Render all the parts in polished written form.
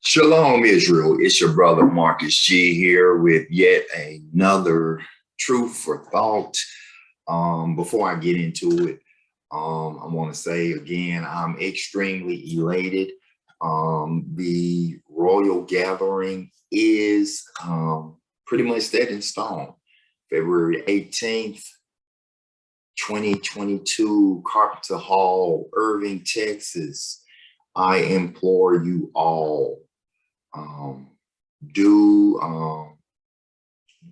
Shalom, Israel. It's your brother Marcus G here with yet another truth for thought. Before I get into it, I want to say again, I'm extremely elated. The royal gathering is pretty much set in stone. February 18th, 2022, Carpenter Hall, Irving, Texas. I implore you all,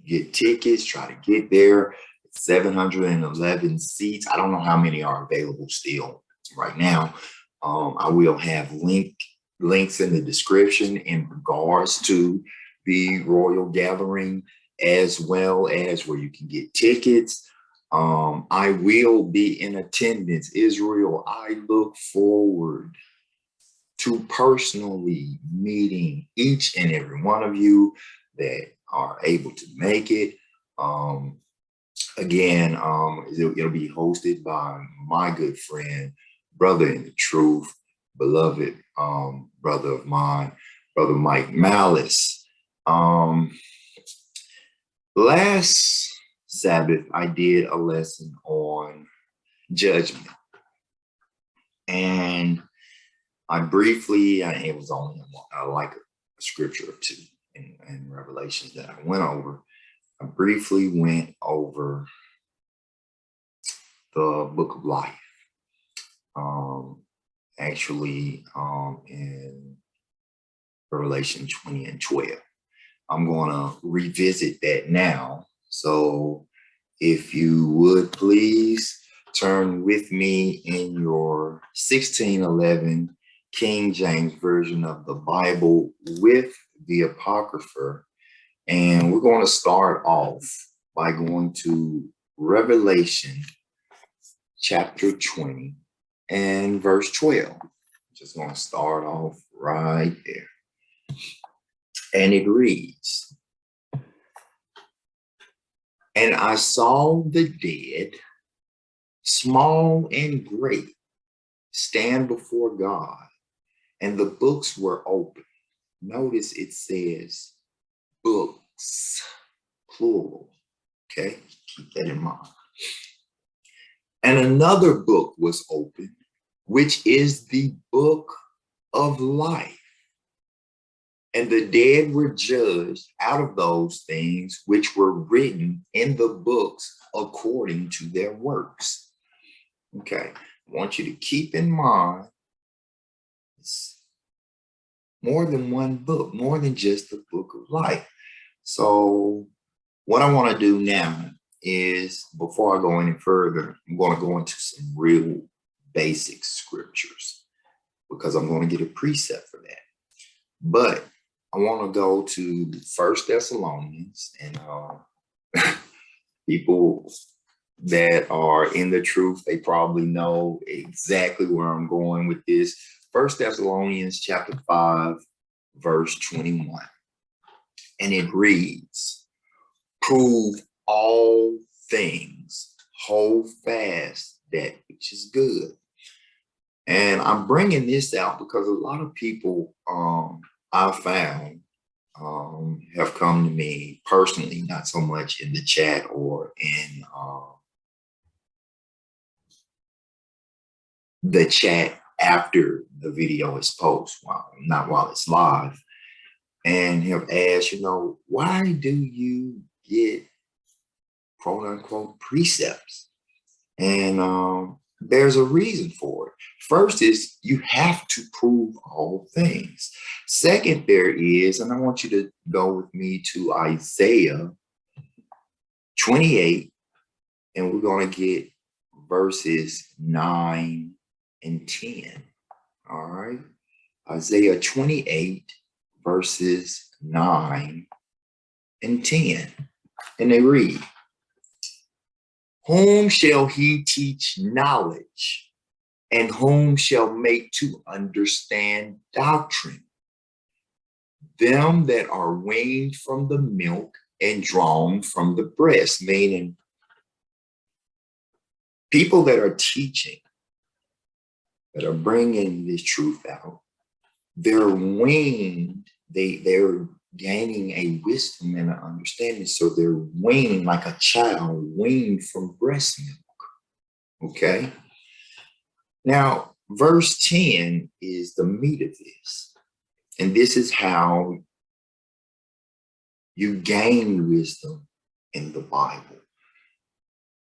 get tickets, try to get there. 711 seats. I don't know how many are available still right now. I will have links in the description in regards to the royal gathering, as well as where you can get tickets. I will be in attendance. Israel, I look forward to personally meeting each and every one of you that are able to make it. Again, it'll be hosted by my good friend, brother in the truth, beloved brother of mine, brother Mike Malice. Last Sabbath, I did a lesson on judgment. And I briefly, it was only like a scripture or two in Revelations that I went over. I briefly went over the book of life. In Revelation 20 and 12. I'm going to revisit that now. So if you would please turn with me in your 1611 King James Version of the Bible with the Apocrypha. And we're going to start off by going to Revelation chapter 20 and verse 12. Just going to start off right there. And it reads, "And I saw the dead, small and great, stand before God, and the books were open." Notice it says books, plural. Okay, keep that in mind. "And another book was opened, which is the book of life. And the dead were judged out of those things which were written in the books according to their works." Okay, I want you to keep in mind, it's more than one book, more than just the book of life. So what I want to do now is, before I go any further, I'm going to go into some real basic scriptures because I'm going to get a precept for that. But I want to go to 1 Thessalonians, and people that are in the truth, they probably know exactly where I'm going with this. 1 Thessalonians chapter 5, verse 21. And it reads, "Prove all things, hold fast that which is good." And I'm bringing this out because a lot of people I found have come to me personally, not so much in the chat or in the chat after the video is posted, not while it's live, and have asked, why do you get quote unquote precepts? And there's a reason for it. First is you have to prove all things. Second, there is, and I want you to go with me to Isaiah 28, and we're going to get verses 9 and 10. All right. Isaiah 28, verses 9 and 10. And they read, "Whom shall he teach knowledge, and whom shall make to understand doctrine? Them that are weaned from the milk and drawn from the breast." Meaning, people that are teaching, that are bringing this truth out, they're weaned, they're gaining a wisdom and an understanding. So they're weaned like a child weaned from breast milk. Okay. Now, verse 10 is the meat of this. And this is how you gain wisdom in the Bible.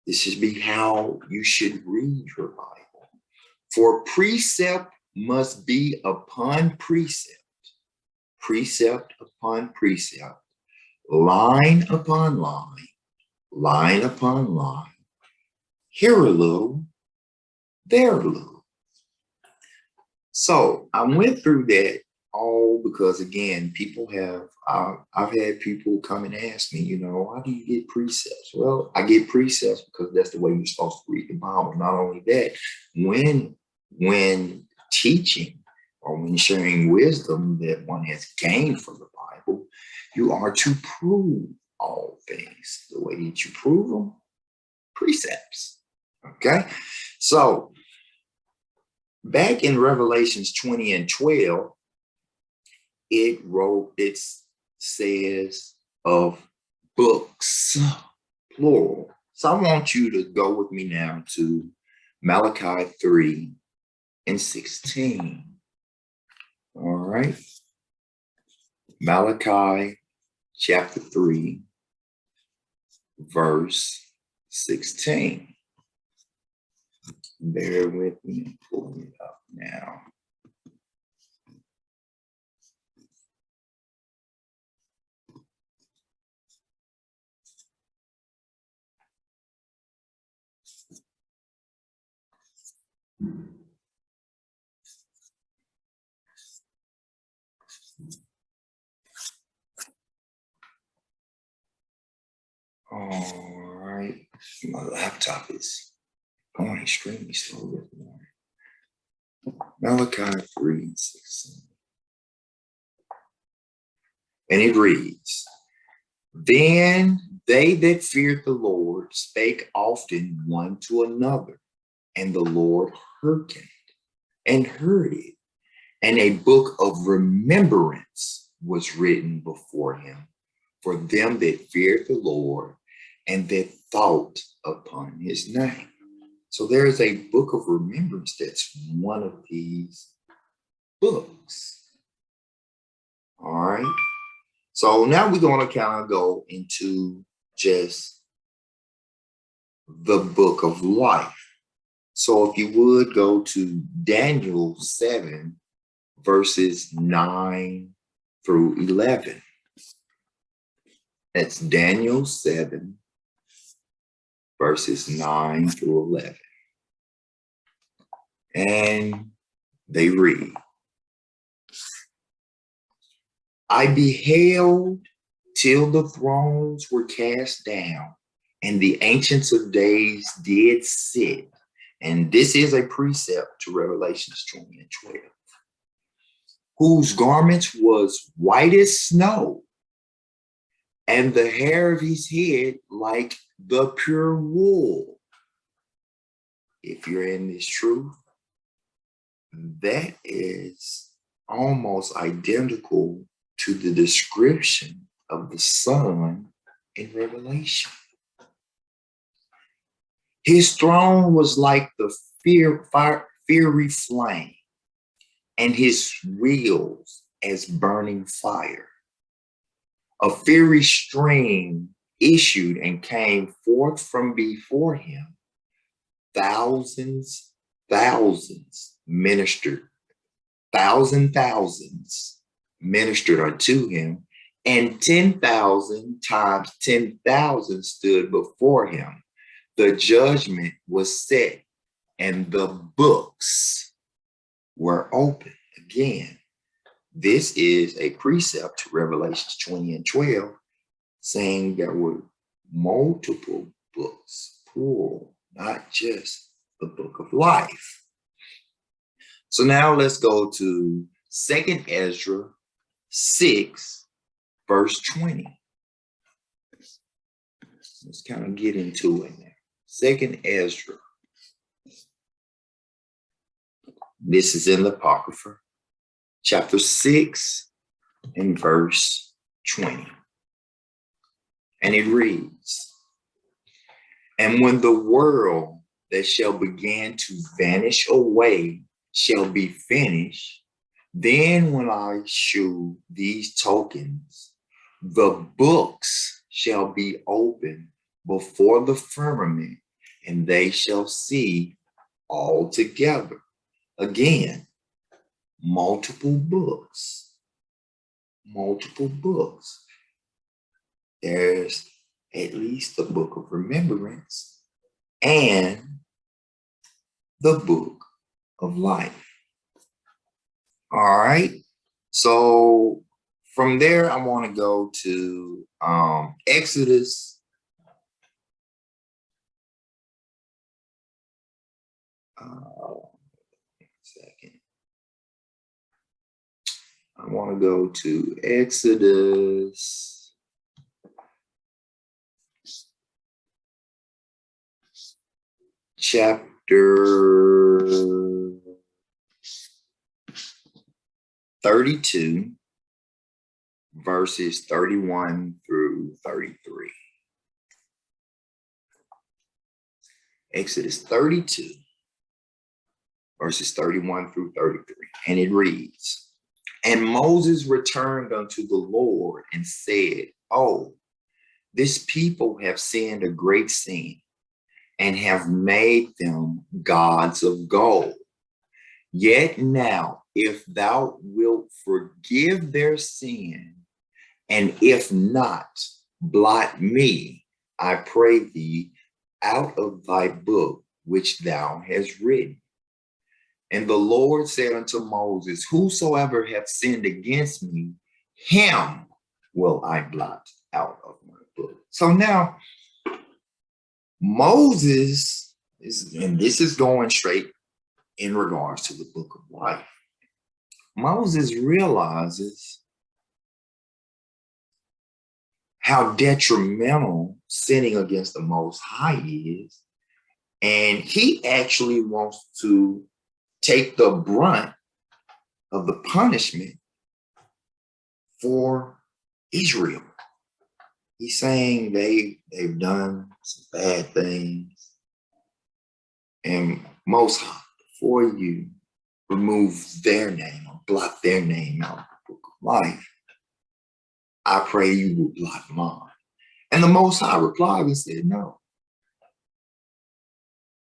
This should be how you should read your Bible. For precept must be upon precept, precept upon precept, line upon line, line upon line, here a little, there a little. So I went through that all because, again, people have, I've had people come and ask me, you know, why do you get precepts? Well, I get precepts because that's the way you're supposed to read the Bible. Not only that, when teaching or when sharing wisdom that one has gained from the Bible, you are to prove all things. The way that you prove them, precepts. Okay, so back in Revelations 20 and 12, it says of books, plural. So I want you to go with me now to Malachi 3 and 16. All right. Malachi chapter 3, verse 16. Bear with me, I'm pulling it up now. All right, my laptop is going extremely slow this morning. Malachi 3 and 16. And it reads, then they that feared the Lord spake often one to another, and the Lord hearkened and heard it. And a book of remembrance was written before him for them that feared the Lord and that thought upon his name. So there is a book of remembrance that's one of these books. All right. So now we're going to kind of go into just the book of life. So if you would go to Daniel 7, verses 9 through 11. That's Daniel 7, verses 9 through 11. And they read, I beheld till the thrones were cast down, and the ancients of days did sit. And this is a precept to Revelations 20 and 12. Whose garments was white as snow, and the hair of his head like the pure wool. If you're in this truth, that is almost identical to the description of the Son in Revelation. His throne was like the fiery flame, and his wheels as burning fire. A fiery stream issued and came forth from before him. Thousands ministered unto him, and 10,000 times 10,000 stood before him. The judgment was set, and the books were open. Again, this is a precept to Revelations 20 and 12, saying there were multiple books, plural, not just the book of life. So now let's go to 2 Esdras 6, verse 20. Let's kind of get into it now. 2 Esdras. This is in the Apocrypha, chapter 6 and verse 20. And it reads, and when the world that shall begin to vanish away shall be finished, then when I shew these tokens, the books shall be opened before the firmament, and they shall see all together. Again, multiple books. Multiple books. There's at least the book of remembrance and the book of life. All right. So from there, I want to go to Exodus. Second. I want to go to Exodus. Chapter 32, verses 31 through 33. Exodus 32, verses 31 through 33. And it reads, and Moses returned unto the Lord and said, oh, this people have sinned a great sin, and have made them gods of gold. Yet now, if thou wilt forgive their sin, and if not, blot me, I pray thee, out of thy book which thou hast written. And the Lord said unto Moses, whosoever hath sinned against me, him will I blot out of my book. So now, Moses is, and this is going straight in regards to the book of life. Moses realizes how detrimental sinning against the Most High is, and he actually wants to take the brunt of the punishment for Israel. He's saying they've done some bad things, and Most High, before you remove their name or blot their name out of the book of life, I pray you will blot mine. And the Most High replied and said, no.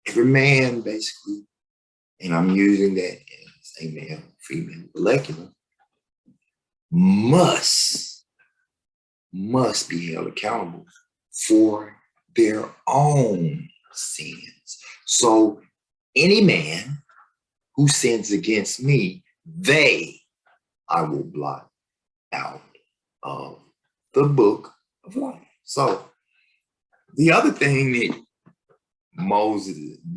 Every man, basically, and I'm using that as a male, female, molecular, must be held accountable for their own sins. So any man who sins against me, I will blot out of the book of life. So the other thing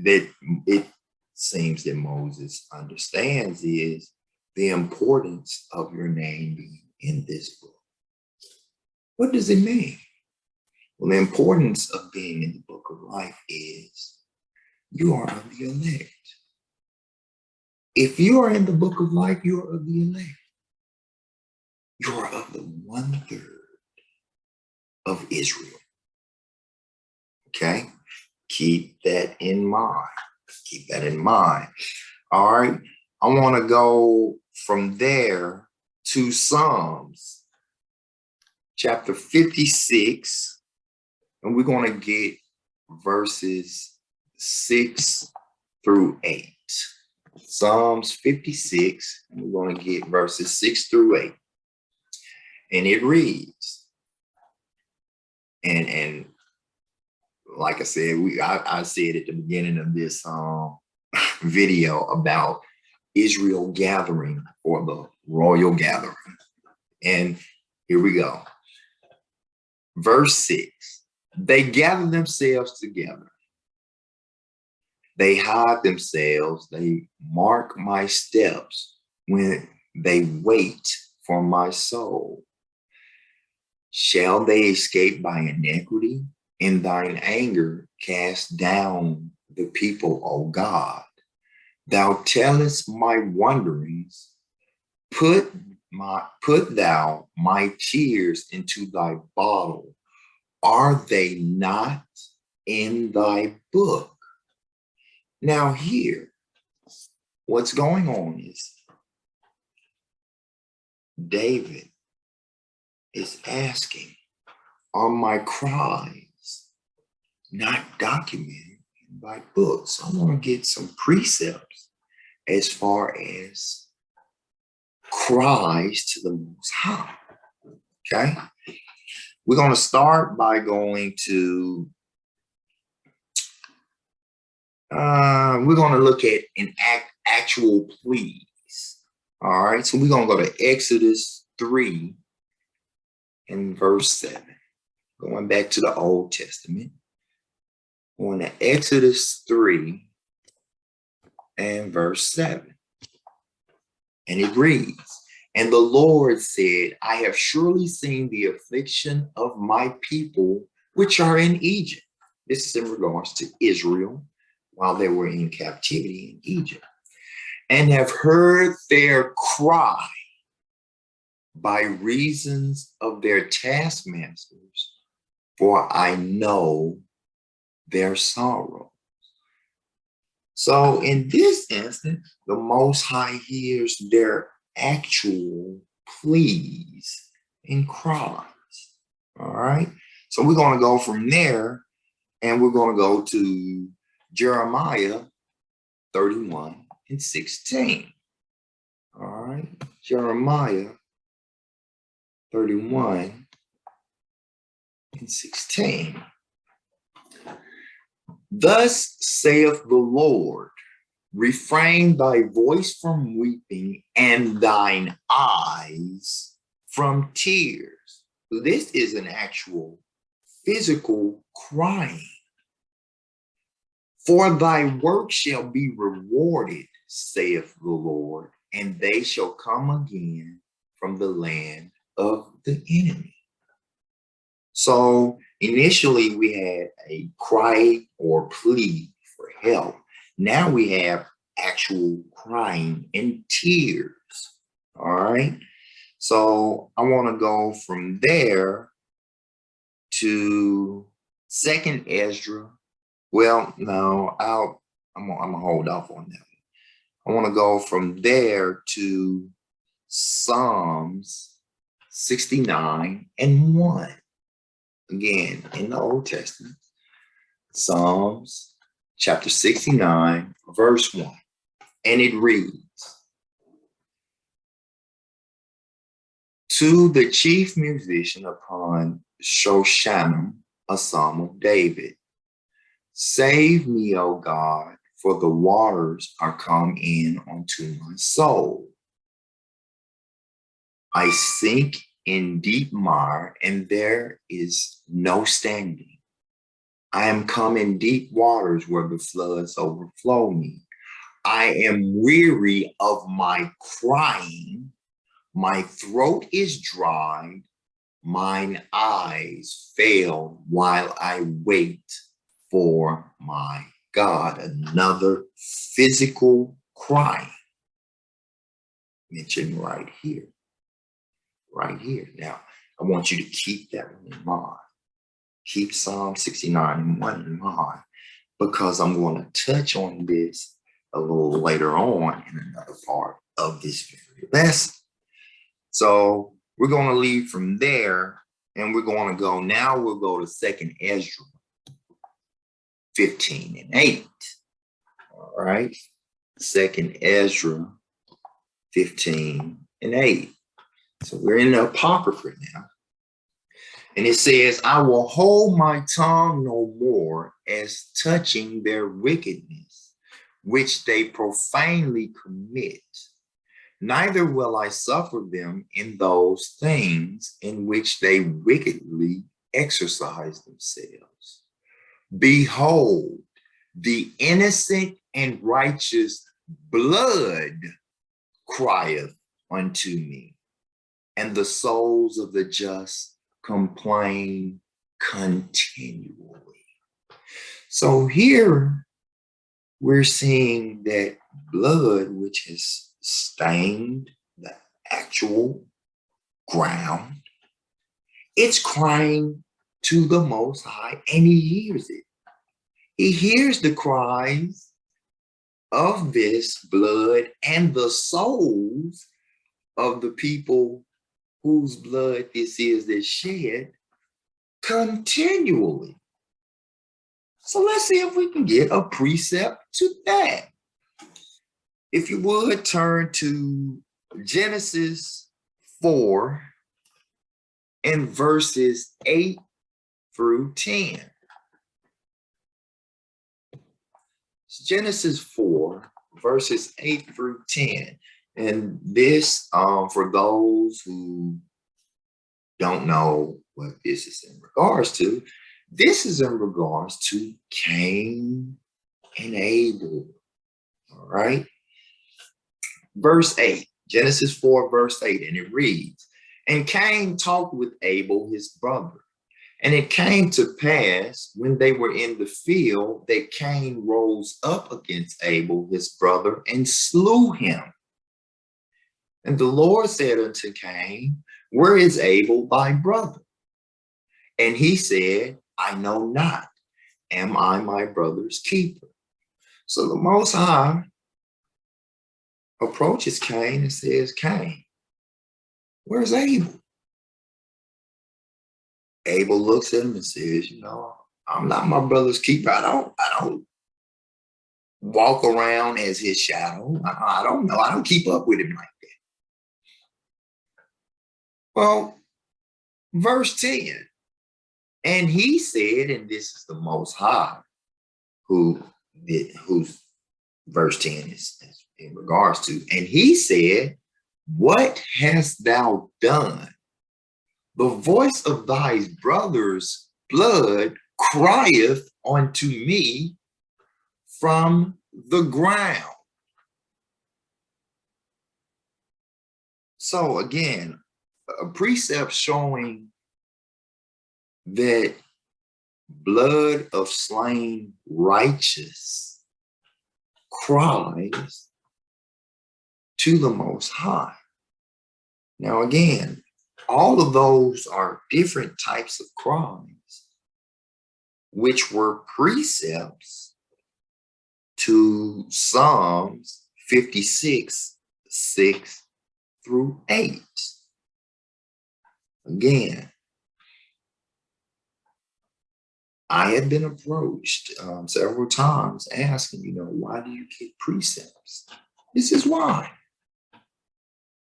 that it seems that Moses understands is the importance of your name being in this book. What does it mean? Well, the importance of being in the book of life is you are of the elect. If you are in the book of life, you are of the elect. You are of the 1/3 of Israel. Okay? Keep that in mind. Keep that in mind. All right. I want to go from there to Psalms chapter 56, and we're going to get verses 6 through 8. Psalms 56, and we're going to get verses 6 through 8. And it reads, and like I said, I said at the beginning of this video about Israel gathering for the royal gathering. And here we go. Verse 6, they gather themselves together. They hide themselves. They mark my steps when they wait for my soul. Shall they escape by iniquity? In thine anger, cast down the people, O God. Thou tellest my wanderings. Put thou my tears into thy bottle. Are they not in thy book? Now here, what's going on is David is asking, are my cries not documented in thy book? So I want to get some precepts as far as cries to the Most High. Okay, we're going to start by going to we're going to look at an actual pleas. All right, so we're going to go to Exodus 3 and verse 7. Going back to the Old Testament. Going to Exodus 3 and verse 7. And it reads, and the Lord said, I have surely seen the affliction of my people which are in Egypt. This is in regards to Israel while they were in captivity in Egypt. And have heard their cry by reasons of their taskmasters, for I know their sorrow. So in this instance, the Most High hears their actual pleas and cries. All right. So we're going to go from there and we're going to go to Jeremiah 31 and 16. All right. Jeremiah 31 and 16. Thus saith the Lord, refrain thy voice from weeping and thine eyes from tears. So this is an actual physical crying. For thy work shall be rewarded, saith the Lord, and they shall come again from the land of the enemy. So initially we had a cry or plea for help. Now we have actual crying and tears. All right. So I want to go from there to Second Esdras. Well, no, I'm gonna hold off on that. I want to go from there to Psalms 69 and 1. Again, in the Old Testament, Psalms chapter 69, verse 1. And it reads, to the chief musician upon Shoshanim, a psalm of David. Save me, O God, for the waters are come in unto my soul. I sink in deep mire, and there is no standing. I am come in deep waters where the floods overflow me. I am weary of my crying. My throat is dried. Mine eyes fail while I wait for my God. Another physical crying mentioned right here. Right here. Now, I want you to keep that one in mind. Keep Psalm 69 and 1 in mind, because I'm going to touch on this a little later on in another part of this very lesson. So we're going to leave from there and we're going to go, now we'll go to Second Esdras 15 and 8. All right. Second Esdras 15 and 8. So we're in the Apocrypha now. And it says, I will hold my tongue no more as touching their wickedness, which they profanely commit. Neither will I suffer them in those things in which they wickedly exercise themselves. Behold, the innocent and righteous blood crieth unto me, and the souls of the just complain continually. So here we're seeing that blood which has stained the actual ground. It's crying to the Most High, and he hears it. He hears the cries of this blood and the souls of the people whose blood this is that shed continually. So let's see if we can get a precept to that. If you would turn to Genesis 4 and verses 8 through 10. Genesis 4, verses 8 through 10. And this, for those who don't know what this is in regards to, this is in regards to Cain and Abel. All right. Verse 8, Genesis 4, verse 8, and it reads, "And Cain talked with Abel, his brother. And it came to pass when they were in the field that Cain rose up against Abel, his brother, and slew him. And the Lord said unto Cain, Where is Abel thy brother? And he said, I know not. Am I my brother's keeper?" So the Most High approaches Cain and says, Cain, where's Abel? Abel looks at him and says, I'm not my brother's keeper. I don't walk around as his shadow. I don't know. I don't keep up with him like that. Well, verse 10, and he said, and this is the Most High, whose verse 10 is in regards to, and he said, What hast thou done? The voice of thy brother's blood crieth unto me from the ground. So again, a precept showing that blood of slain righteous cries to the Most High. Now again, all of those are different types of cries, which were precepts to Psalms 56, 6 through 8. Again, I have been approached several times asking, why do you get precepts? This is why.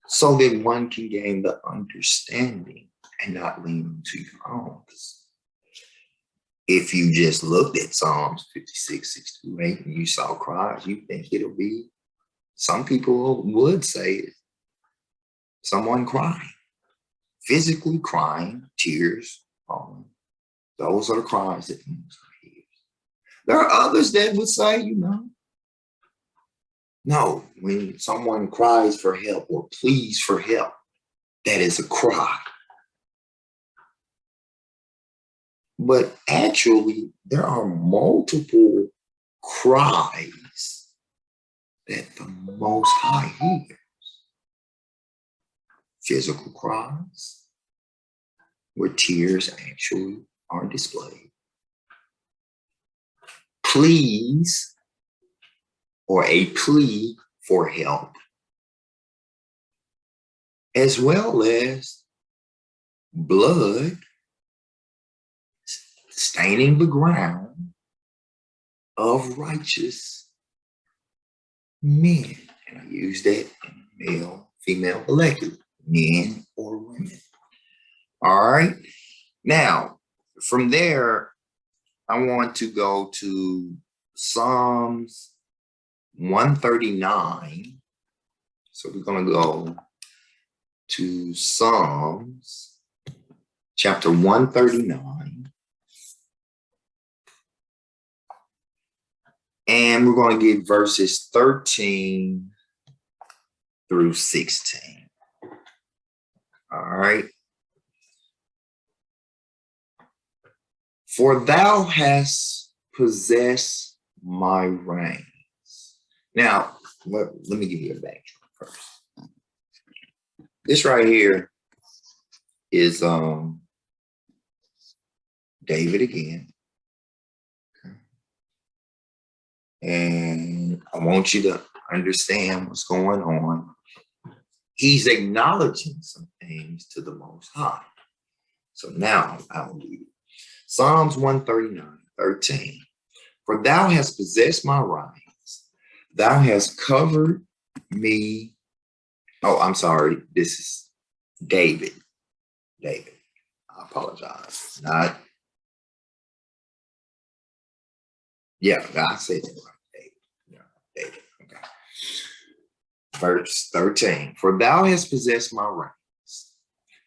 So that one can gain the understanding and not lean to your own. If you just looked at Psalms 56, 6 through 8, and you saw cries, you think it'll be, some people would say, someone crying, physically crying, tears falling. Those are the cries that the Most High hears. There are others that would say, no, when someone cries for help or pleads for help, that is a cry. But actually, there are multiple cries that the Most High hears. Physical cries, where tears actually are displayed. Pleas, or a plea for help, as well as blood staining the ground of righteous men. And I use that in male, female collective, men or women. All right. Now, from there, I want to go to Psalms 139. So we're going to go to Psalms chapter 139. And we're going to get verses 13 through 16. All right. For thou hast possessed my reins. Now, let me give you a backdrop first. This right here is David again. Okay. And I want you to understand what's going on. He's acknowledging some things to the Most High. So now I'll read it. Psalms 139:13. For thou hast possessed my rights. Thou hast covered me. Oh, I'm sorry. This is David. David. I apologize. Not. Yeah, I said it right. David. Yeah, David. Okay. Verse 13. For thou hast possessed my rights.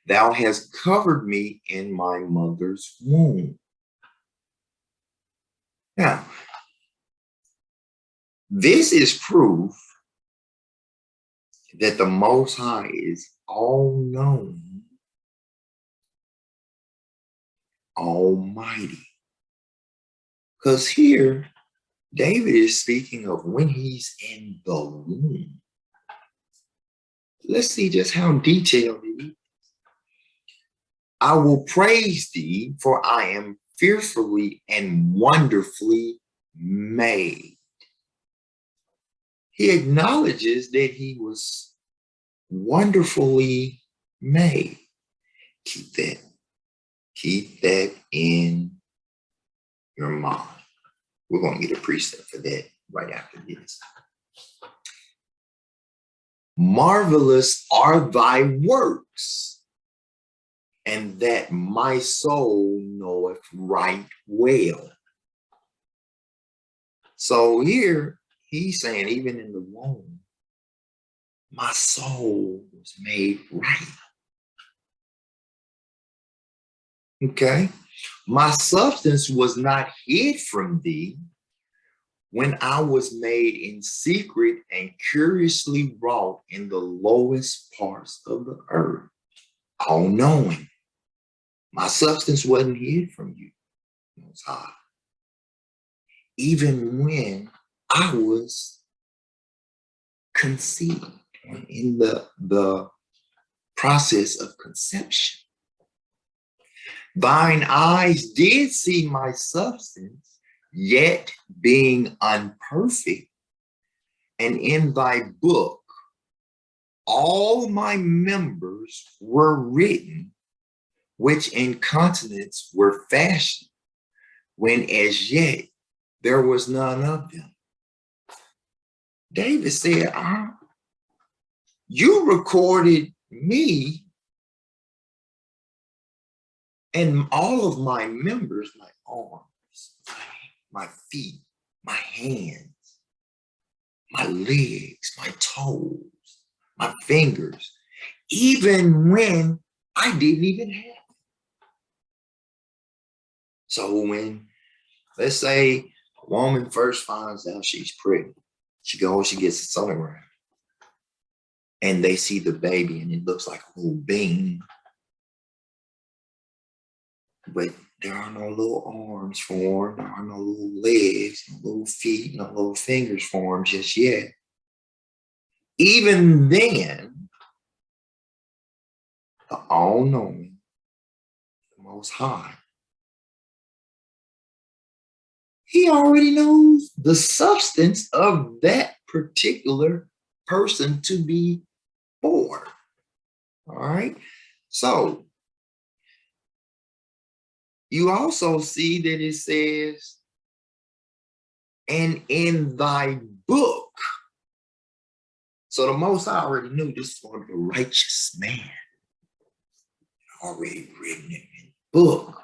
Thou hast covered me in my mother's womb. Now, this is proof that the Most High is all-knowing, almighty. Because here, David is speaking of when he's in the womb. Let's see just how detailed it is. I will praise thee, for I am fearfully and wonderfully made. He acknowledges that he was wonderfully made. Keep that in your mind. We're going to get a precept for that right after this. Marvelous are thy works, and that my soul knoweth right well. So here he's saying, even in the womb, my soul was made right. Okay. My substance was not hid from thee when I was made in secret and curiously wrought in the lowest parts of the earth. All knowing. My substance wasn't hid from you, Most High. Even when I was conceived, in the process of conception. Thine eyes did see my substance, yet being unperfect, and in thy book all my members were written, which in continents were fashioned, when as yet there was none of them. David said, you recorded me and all of my members, my arms, my feet, my hands, my legs, my toes, my fingers, even when I didn't even have them. So when, let's say, a woman first finds out she's pregnant, she goes, she gets a sonogram, and they see the baby and it looks like a little bean, but there are no little arms formed, there are no little legs, no little feet, no little fingers formed just yet. Even then, the all-knowing, the Most High, he already knows the substance of that particular person to be born. All right. So you also see that it says, and in thy book. So the Most High already knew this was a righteous man. Already written it in the book.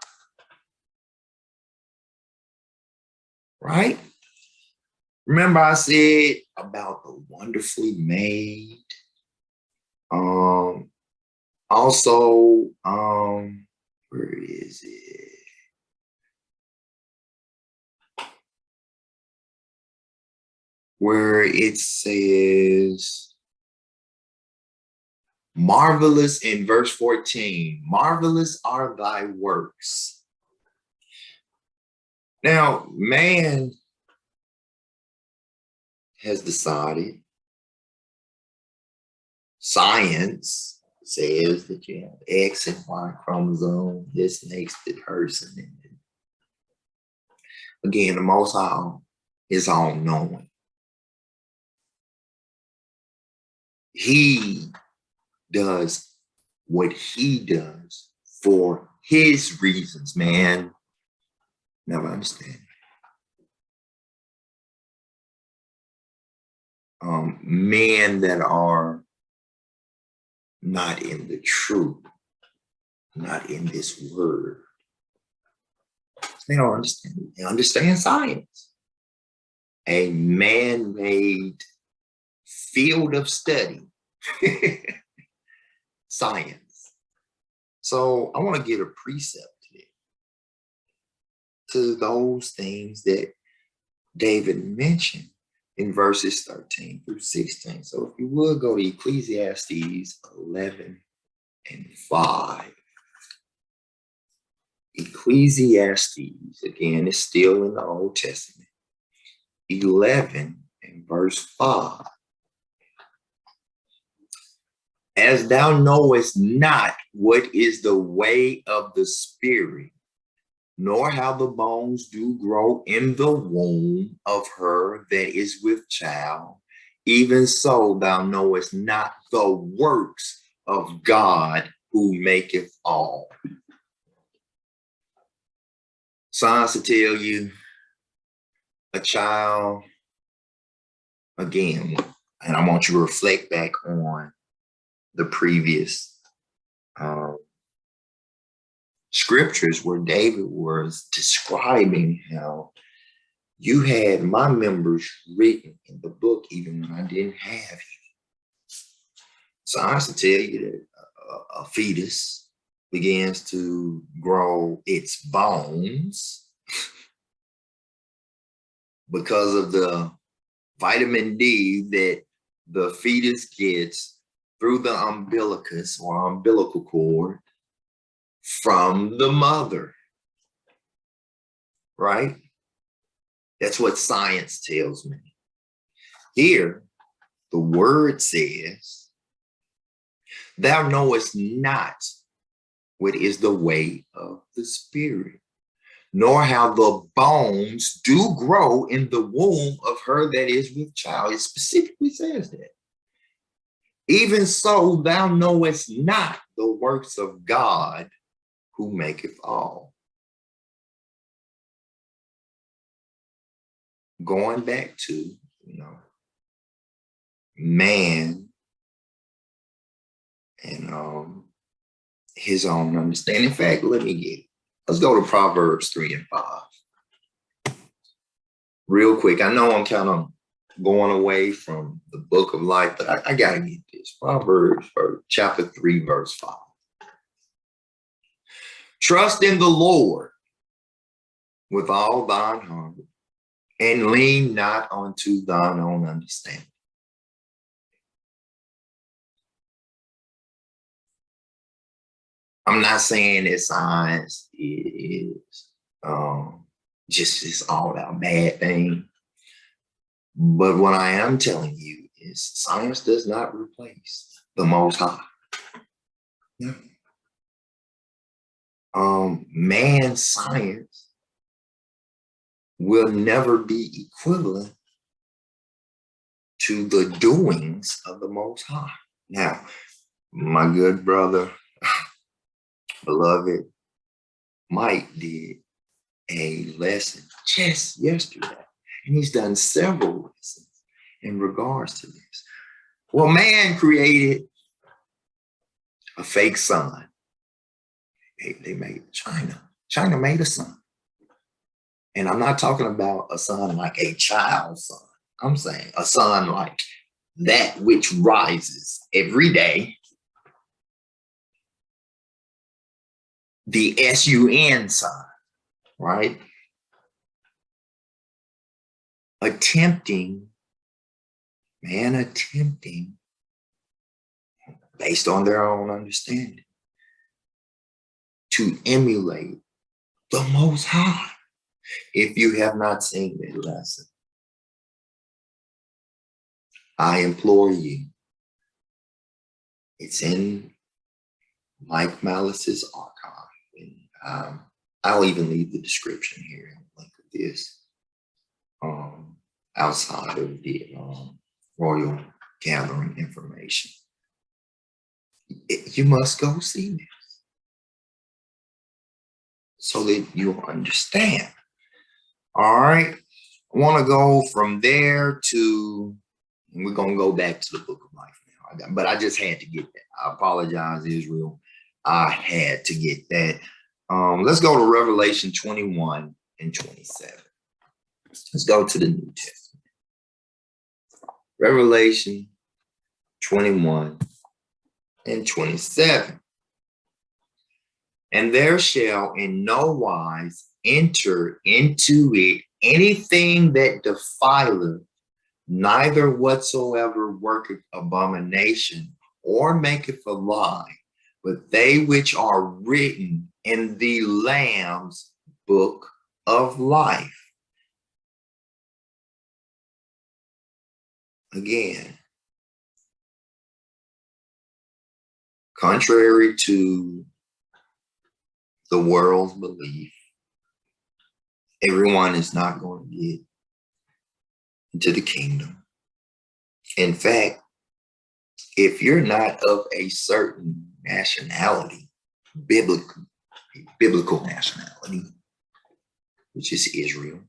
Right? Remember I said about the wonderfully made. Also, where is it? Where it says, marvelous in verse 14, marvelous are thy works. Now, man has decided, science says that you have X and Y chromosome. This makes the person. And again, the Most High is all knowing. He does what he does for his reasons, man. Never understand. Men that are not in the truth, not in this word, they don't understand. They understand science, a man-made field of study, science. So I want to give a precept to those things that David mentioned in verses 13 through 16. So if you would go to Ecclesiastes 11 and 5. Ecclesiastes, again, is still in the Old Testament. 11 and verse 5. As thou knowest not what is the way of the Spirit, nor how the bones do grow in the womb of her that is with child, even so thou knowest not the works of God who maketh all. Science to tell you, a child, again, and I want you to reflect back on the previous scriptures where David was describing how you had my members written in the book even when I didn't have any. So I have to tell you that a fetus begins to grow its bones because of the vitamin D that the fetus gets through the umbilicus or umbilical cord from the mother, right? That's what science tells me. Here, the word says, thou knowest not what is the way of the Spirit, nor how the bones do grow in the womb of her that is with child. It specifically says that. Even so, thou knowest not the works of God who maketh all. Going back to, man and his own understanding. In fact, let's go to Proverbs 3 and 5. Real quick. I know I'm kind of going away from the book of life, but I got to get this. Proverbs chapter 3, verse 5. Trust in the Lord with all thine heart, and lean not unto thine own understanding. I'm not saying that science is just this all out bad thing. But what I am telling you is science does not replace the Most High. No. Man's science will never be equivalent to the doings of the Most High. Now, my good brother, beloved Mike did a lesson just yesterday, and he's done several lessons in regards to this. Well, man created a fake sun. They made China. China made a sun. And I'm not talking about a sun like a child's sun. I'm saying a sun like that which rises every day. The sun sign, right? Attempting, based on their own understanding, to emulate the Most High. If you have not seen that lesson, I implore you. It's in Mike Malice's archive. And I'll even leave the description here and link of this outside of the Royal Gathering information. You must go see this so that you'll understand. All right. I want to go from there to, and we're going to go back to the Book of Life now. But I just had to get that. I apologize, Israel. I had to get that. Let's go to Revelation 21 and 27. Let's go to the New Testament. Revelation 21 and 27. And there shall in no wise enter into it anything that defileth, neither whatsoever worketh abomination or maketh a lie, but they which are written in the Lamb's book of life. Again, contrary to the world's belief, everyone is not going to get into the kingdom. In fact, if you're not of a certain nationality, biblical nationality, which is Israel,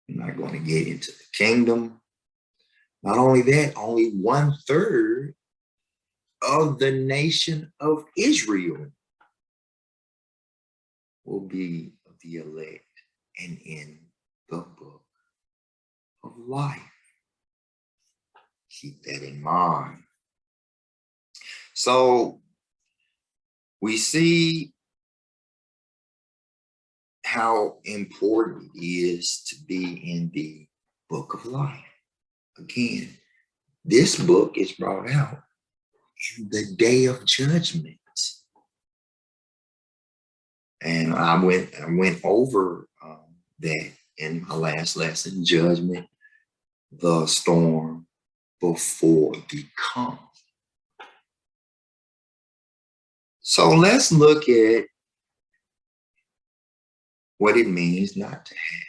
you're not going to get into the kingdom. Not only that, only 1/3 of the nation of Israel will be of the elect and in the book of life. Keep that in mind. So we see how important it is to be in the book of life. Again, this book is brought out in the day of judgment. And I went over that in my last lesson, judgment, the storm before the calm. So let's look at what it means not to have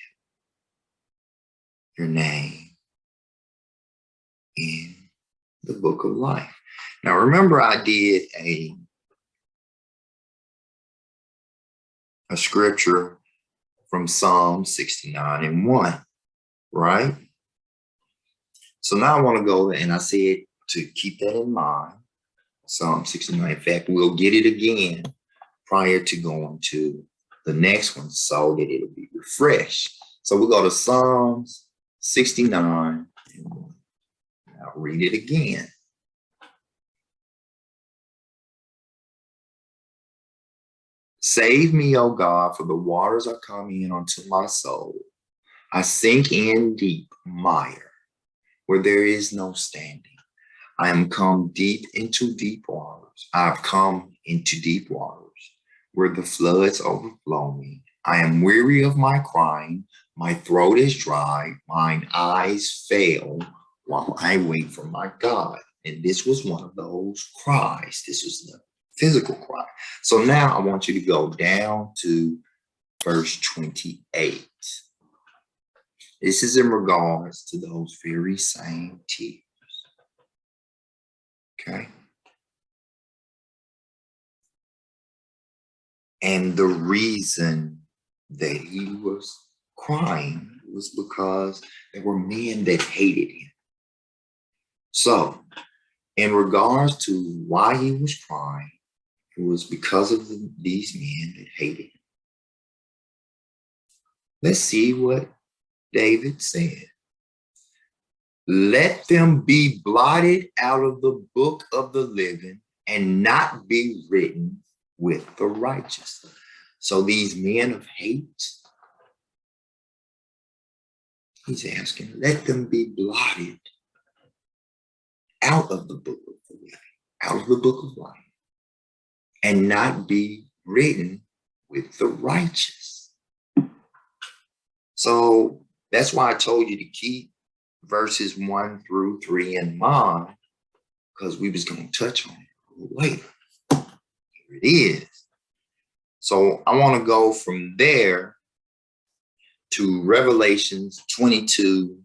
your name in the book of life. Now, remember, I did a scripture from Psalm 69 and 1, right? So now I want to go, and I said to keep that in mind, Psalm 69. In fact, we'll get it again prior to going to the next one so that it'll be refreshed. So we'll go to Psalms 69 and 1. I'll read it again. Save me, O God, for the waters are come in unto my soul. I sink in deep mire, where there is no standing. I am come deep into deep waters. I have come into deep waters, where the floods overflow me. I am weary of my crying. My throat is dry. Mine eyes fail while I wait for my God. And this was one of those cries. This was the physical cry. So now I want you to go down to verse 28. This is in regards to those very same tears. Okay. And the reason that he was crying was because there were men that hated him. So, in regards to why he was crying, it was because of these men that hated him. Let's see what David said. Let them be blotted out of the book of the living and not be written with the righteous. So these men of hate, he's asking, let them be blotted out of the book of the living, out of the book of life, and not be written with the righteous. So that's why I told you to keep verses 1 through 3 in mind, because we was going to touch on it later. is. So I want to go from there to Revelations 22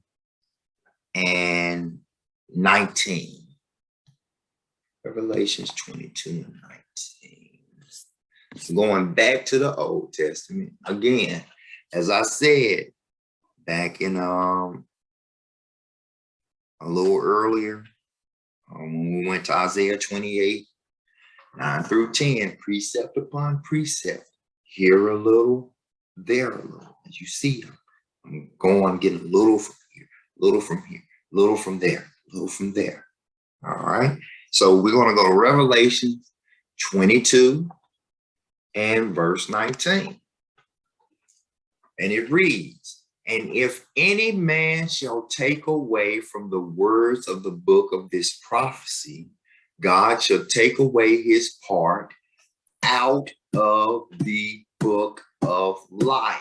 and 19. Revelations 22 and 19. So going back to the Old Testament again, as I said back in a little earlier, when we went to Isaiah 28, 9 through 10, precept upon precept, here a little, there a little. As you see, I'm going getting a little from here, little from here, little from there, little from there. All right. So we're going to go to Revelation 22 and verse 19. And it reads, and if any man shall take away from the words of the book of this prophecy, God shall take away his part out of the book of life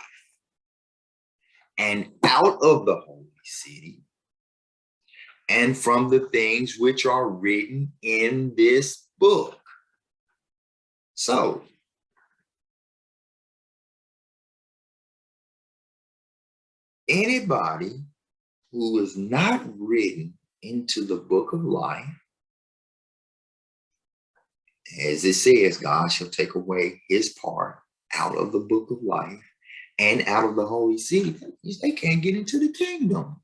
and out of the holy city and from the things which are written in this book. So, anybody who is not written into the book of life, as it says, God shall take away his part out of the book of life and out of the holy city. They can't get into the kingdom.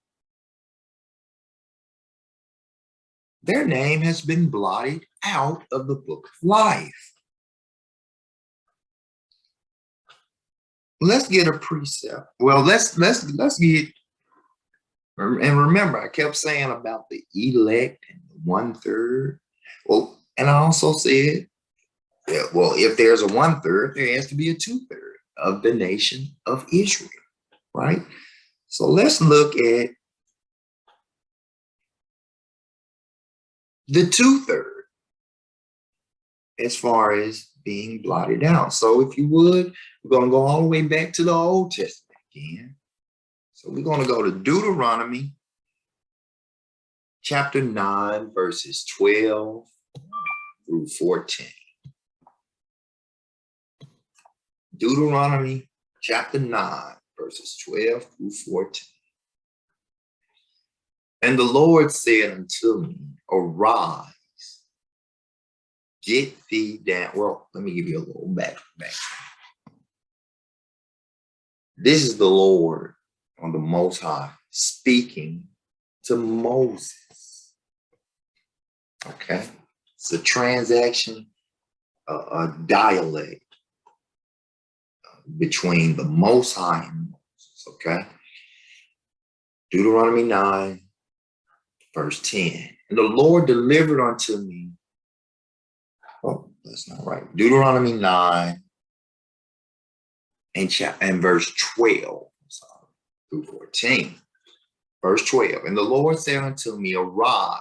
Their name has been blotted out of the book of life. Let's get a precept. Well, let's get, and remember, I kept saying about the elect and the 1/3. Well, and I also said, well, if there's a 1/3, there has to be a 2/3 of the nation of Israel, right? So let's look at the 2/3 as far as being blotted out. So if you would, we're going to go all the way back to the Old Testament again. So we're going to go to Deuteronomy chapter 9, verses 12 through 14. Deuteronomy chapter 9, verses 12 through 14. And the Lord said unto me, arise, get thee down. Well, let me give you a little back. This is the Lord on the Most High speaking to Moses. Okay, it's a transaction, a dialect between the Most High and Moses. Okay, Deuteronomy 9, verse 10. And the Lord delivered unto me. Oh, that's not right. Deuteronomy 9 and verse 12. Sorry, through 14. Verse 12. And the Lord said unto me, arise,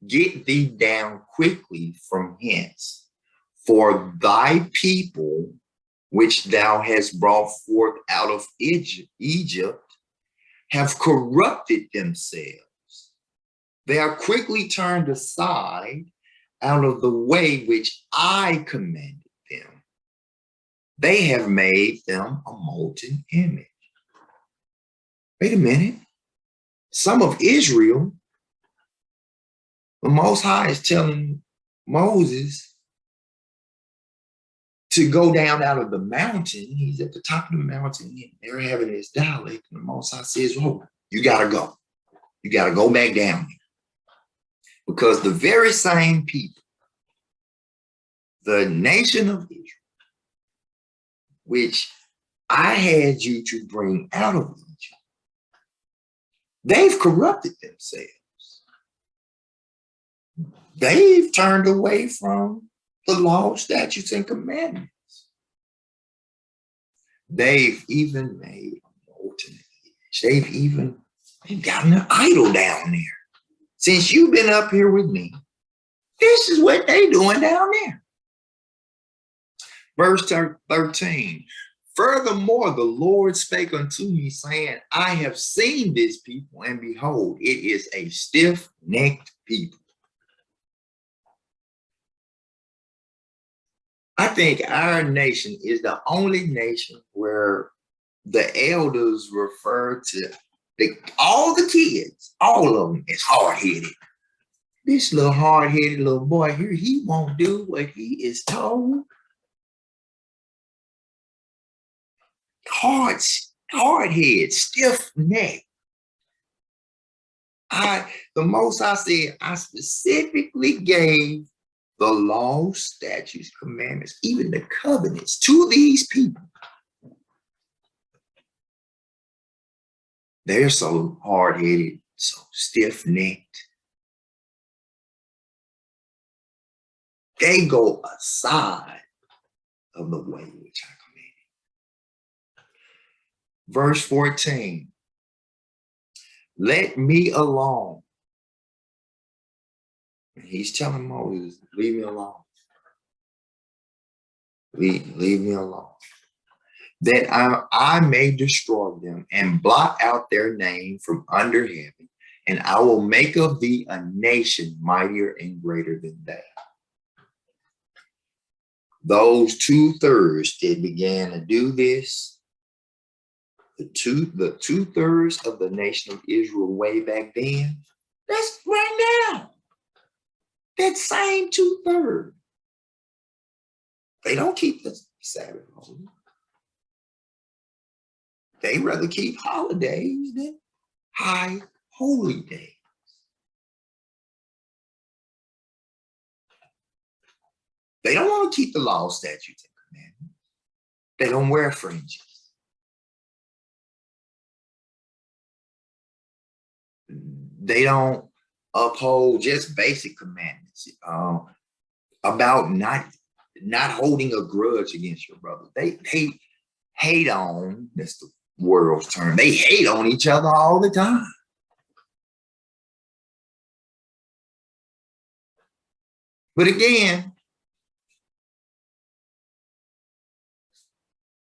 get thee down quickly from hence, for thy people, which thou hast brought forth out of Egypt, have corrupted themselves. They are quickly turned aside out of the way which I commanded them. They have made them a molten image. Wait a minute. Some of Israel, the Most High is telling Moses to go down out of the mountain. He's at the top of the mountain. And they're having this dialect. And the Most High says, oh, you got to go. You got to go back down here. Because the very same people, the nation of Israel, which I had you to bring out of Egypt, they've corrupted themselves. They've turned away from the law, statutes, and commandments. They've even made a molten image. They've gotten an idol down there. Since you've been up here with me, this is what they doing down there. Verse 13. Furthermore, the Lord spake unto me, saying, I have seen this people, and behold, it is a stiff-necked people. I think our nation is the only nation where the elders refer to all the kids, all of them, as hard-headed. This little hard-headed little boy here, he won't do what he is told. Hard-head, stiff neck. The Most High said, I specifically gave the laws, statutes, commandments, even the covenants to these people. They're so hard-headed, so stiff-necked. They go aside of the way which I commanded. Verse 14. Let me alone. He's telling Moses, leave me alone. Leave me alone. That I may destroy them and blot out their name from under heaven, and I will make of thee a nation mightier and greater than they. Those 2/3 that began to do this, the two-thirds of the nation of Israel way back then, that's right now. That same 2/3. They don't keep the Sabbath holy. They rather keep holidays than high holy days. They don't want to keep the law, statutes, and commandments. They don't wear fringes. They don't uphold just basic commandments about not holding a grudge against your brother. They hate on, that's the world's term, they hate on each other all the time. But again,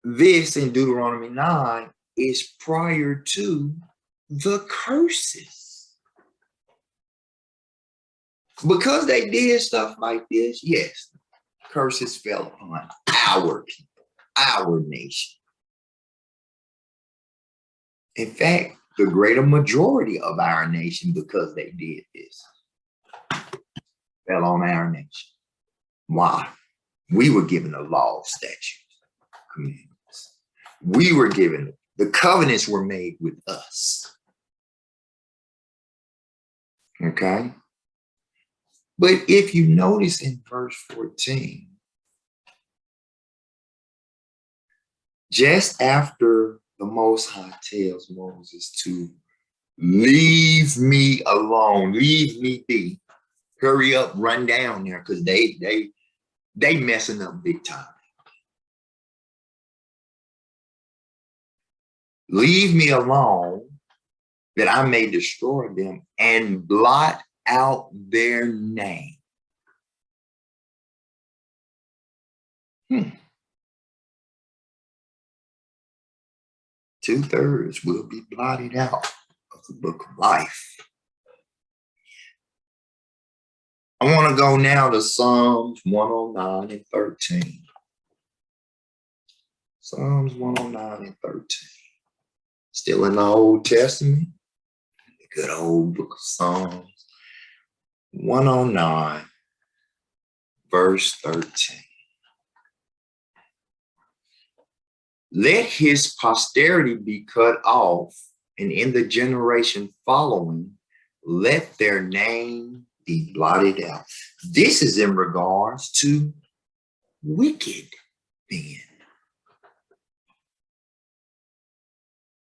this in Deuteronomy 9 is prior to the curses. Because they did stuff like this, yes, curses fell upon our people, our nation. In fact, the greater majority of our nation, because they did this, fell on our nation. Why? We were given the law, statutes, commandments. We were given, the covenants were made with us. Okay? But if you notice in verse 14, just after the Most High tells Moses to leave me alone, leave me be, hurry up, run down there, because they messing up big time. Leave me alone that I may destroy them and blot out their name. 2/3 will be blotted out of the book of life. I want to go now to Psalms 109 and 13. Psalms 109 and 13. Still in the Old Testament, the good old book of Psalms. 109, verse 13. Let his posterity be cut off, and in the generation following, let their name be blotted out. This is in regards to wicked men.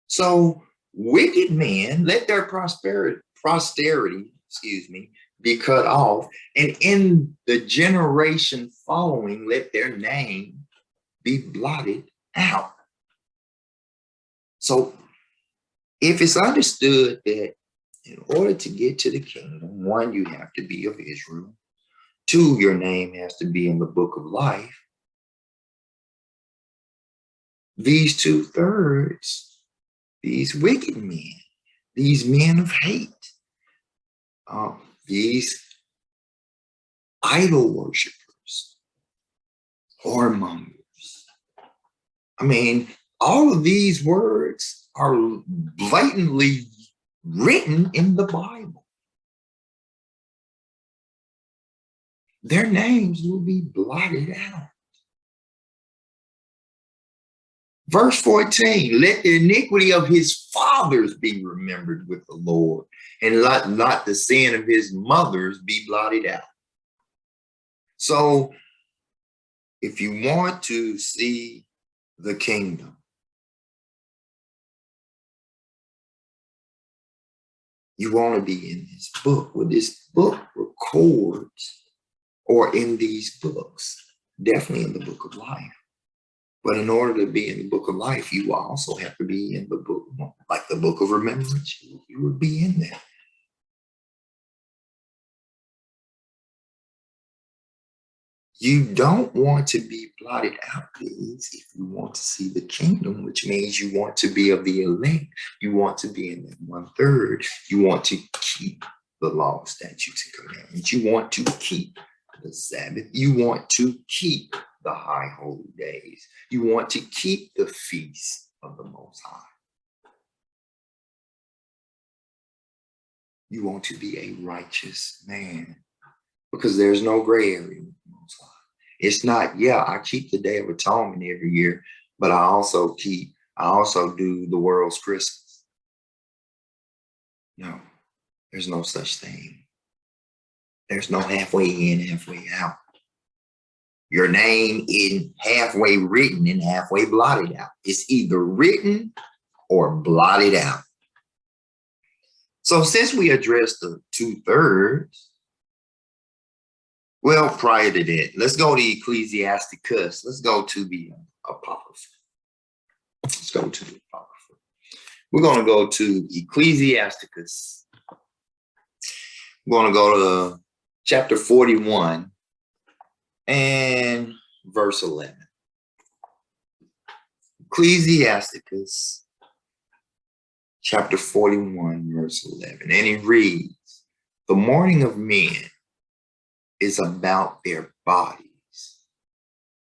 So wicked men, let their posterity, be cut off, and in the generation following, let their name be blotted out. So if it's understood that in order to get to the kingdom, 1, you have to be of Israel. 2, your name has to be in the book of life. These 2/3, these wicked men, these men of hate, these idol worshipers, whoremongers. I mean, all of these words are blatantly written in the Bible. Their names will be blotted out. Verse 14, let the iniquity of his fathers be remembered with the Lord, and let not the sin of his mothers be blotted out. So if you want to see the kingdom, you want to be in this book. Well, this book records, or in these books, definitely in the book of life. But in order to be in the book of life, you also have to be in the book, like the book of remembrance. You would be in there. You don't want to be blotted out, please, if you want to see the kingdom, which means you want to be of the elect. You want to be in that 1/3. You want to keep the law, statutes, and commandments. You want to keep the Sabbath. You want to keep the high holy days. You want to keep the feast of the Most High. You want to be a righteous man, because there's no gray area with the Most High. It's not, yeah, I keep the Day of Atonement every year, but I also do the world's Christmas. No, there's no such thing. There's no halfway in, halfway out. Your name in halfway written and halfway blotted out. It's either written or blotted out. So since we addressed the 2/3, well, prior to that, let's go to Ecclesiasticus. Let's go to the Apocrypha. Let's go to the Apocrypha. We're going to go to Ecclesiasticus. We're going to go to chapter 41 and verse 11. Ecclesiasticus chapter 41, verse 11. And it reads, the mourning of men is about their bodies,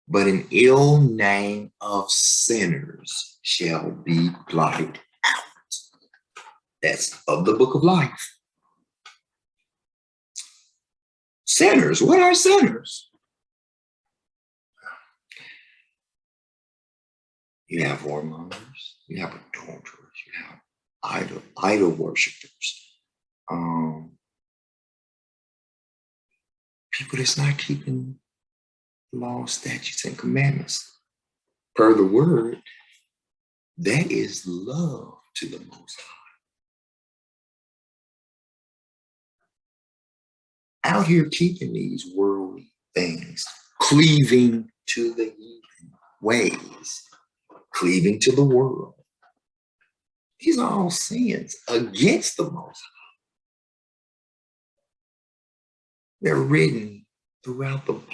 but an ill name of sinners shall be blotted out. That's of the book of life. Sinners, what are sinners? You have whoremongers, you have adulterers, you have idol worshipers, people that's not keeping the law, statutes, and commandments. Per the word, that is love to the Most High. Out here keeping these worldly things, cleaving to the heathen ways, cleaving to the world. These are all sins against the Most High. They're written throughout the Bible,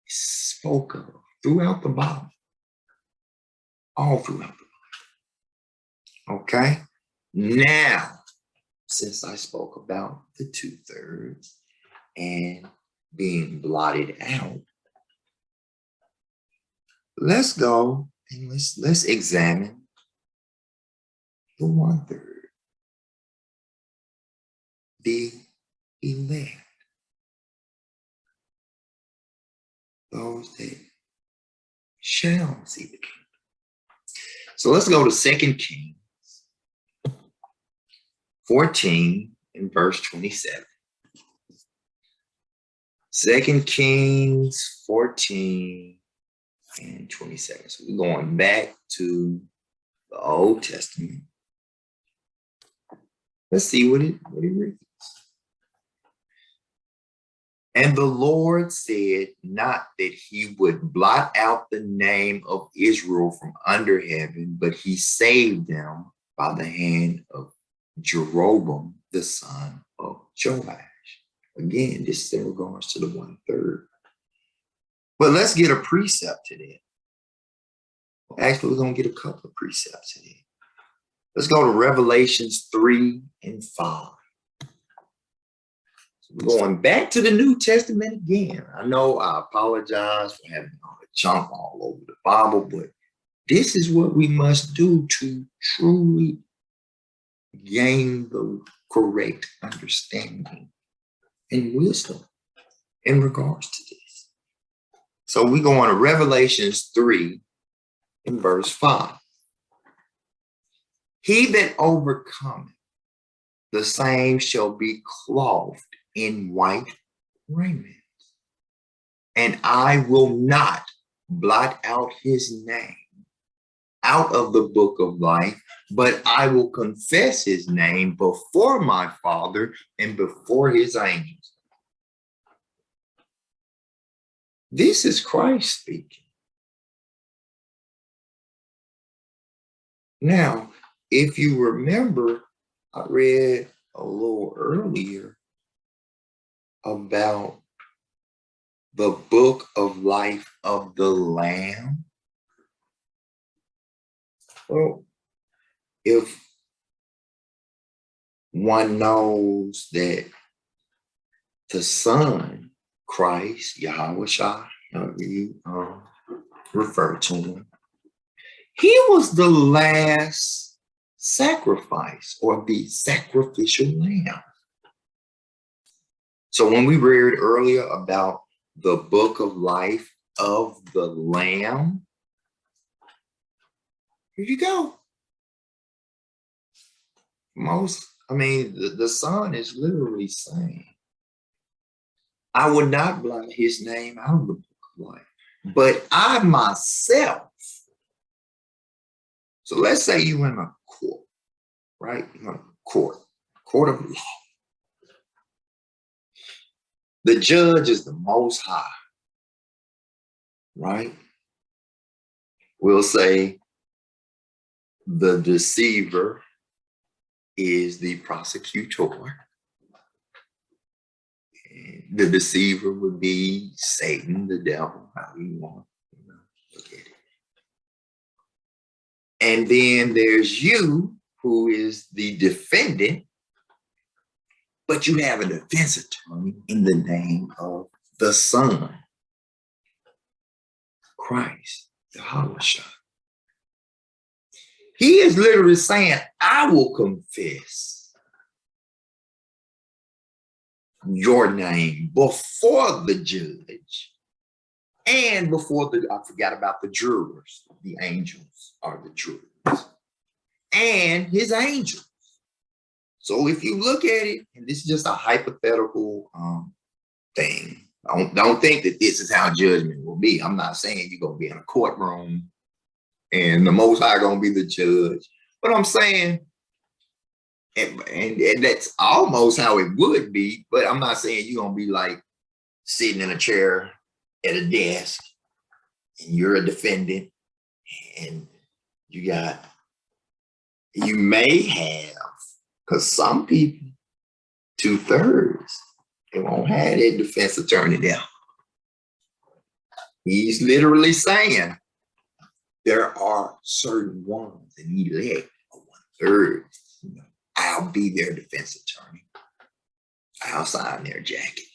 spoke of throughout the Bible, all throughout the Bible. Okay? Now, since I spoke about the 2/3 and being blotted out, let's go and let's examine the 1/3, the elect. Those that shall see the kingdom. So let's go to 2 Kings 14 and verse 27. 2 Kings 14 and 27. So we're going back to the Old Testament. Let's see what it reads. And the Lord said not that he would blot out the name of Israel from under heaven, but he saved them by the hand of Jeroboam, the son of Joash. Again, this is in regards to the 1/3. But let's get a precept to that. Actually, we're going to get a couple of precepts to that. Let's go to Revelations 3 and 5. Going back to the New Testament again. I know I apologize for having all the junk all over the Bible, but this is what we must do to truly gain the correct understanding and wisdom in regards to this. So we go on to Revelations 3 in verse 5. He that overcometh, the same shall be clothed in white raiment, and I will not blot out his name out of the book of life, but I will confess his name before my Father and before his angels. This is Christ speaking. Now, if you remember, I read a little earlier about the book of life of the Lamb. Well, if one knows that the Son, Christ, Yahweh, however you refer to him, he was the last sacrifice or the sacrificial lamb. So when we read earlier about the book of life of the Lamb, here you go. The Son is literally saying, I would not blot his name out of the book of life, but I myself. So let's say you're in a court, right? You're in a court of law. The judge is the Most High, right? We'll say the deceiver is the prosecutor. The deceiver would be Satan, the devil, however you want to look at it. And then there's you, who is the defendant, but you have a defense attorney in the name of the Son, Christ, Yahweh. He is literally saying, I will confess your name before the judge and before I forgot about the jurors. The angels are the jurors and his angels. So if you look at it, and this is just a hypothetical thing, don't think that this is how judgment will be. I'm not saying you're going to be in a courtroom and the Most High going to be the judge, but I'm saying, and that's almost how it would be, but I'm not saying you're going to be like sitting in a chair at a desk and you're a defendant and you may have, because some people, 2/3, they won't have their defense attorney there. He's literally saying there are certain ones that elect a 1/3. I'll be their defense attorney. I'll sign their jacket.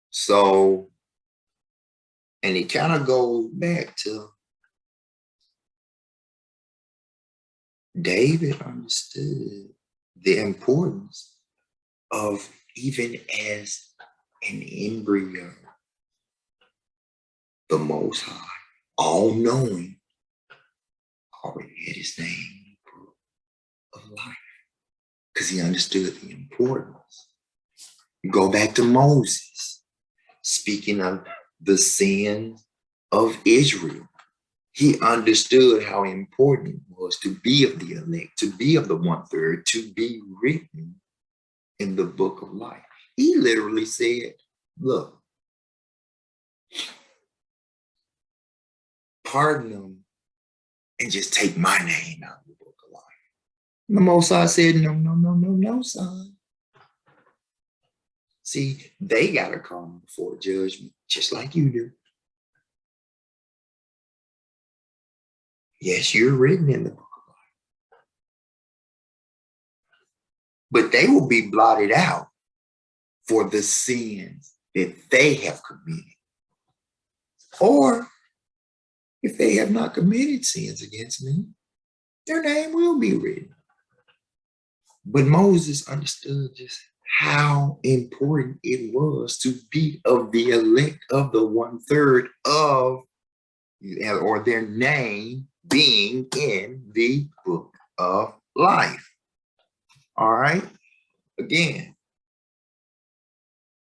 So, and it kind of goes back to David understood the importance of, even as an embryo, the Most High, all-knowing, already had his name in the book of life because he understood the importance. You go back to Moses, speaking of the sins of Israel. He understood how important it was to be of the elect, to be of the 1/3, to be written in the book of life. He literally said, look, pardon them and just take my name out of the book of life. And the Most High said, no, son. See, they got to come before judgment, just like you do. Yes, you're written in the book of but they will be blotted out for the sins that they have committed. Or if they have not committed sins against me, their name will be written. But Moses understood just how important it was to be of the elect of the 1/3 of, or their name being in the book of life. All right. Again,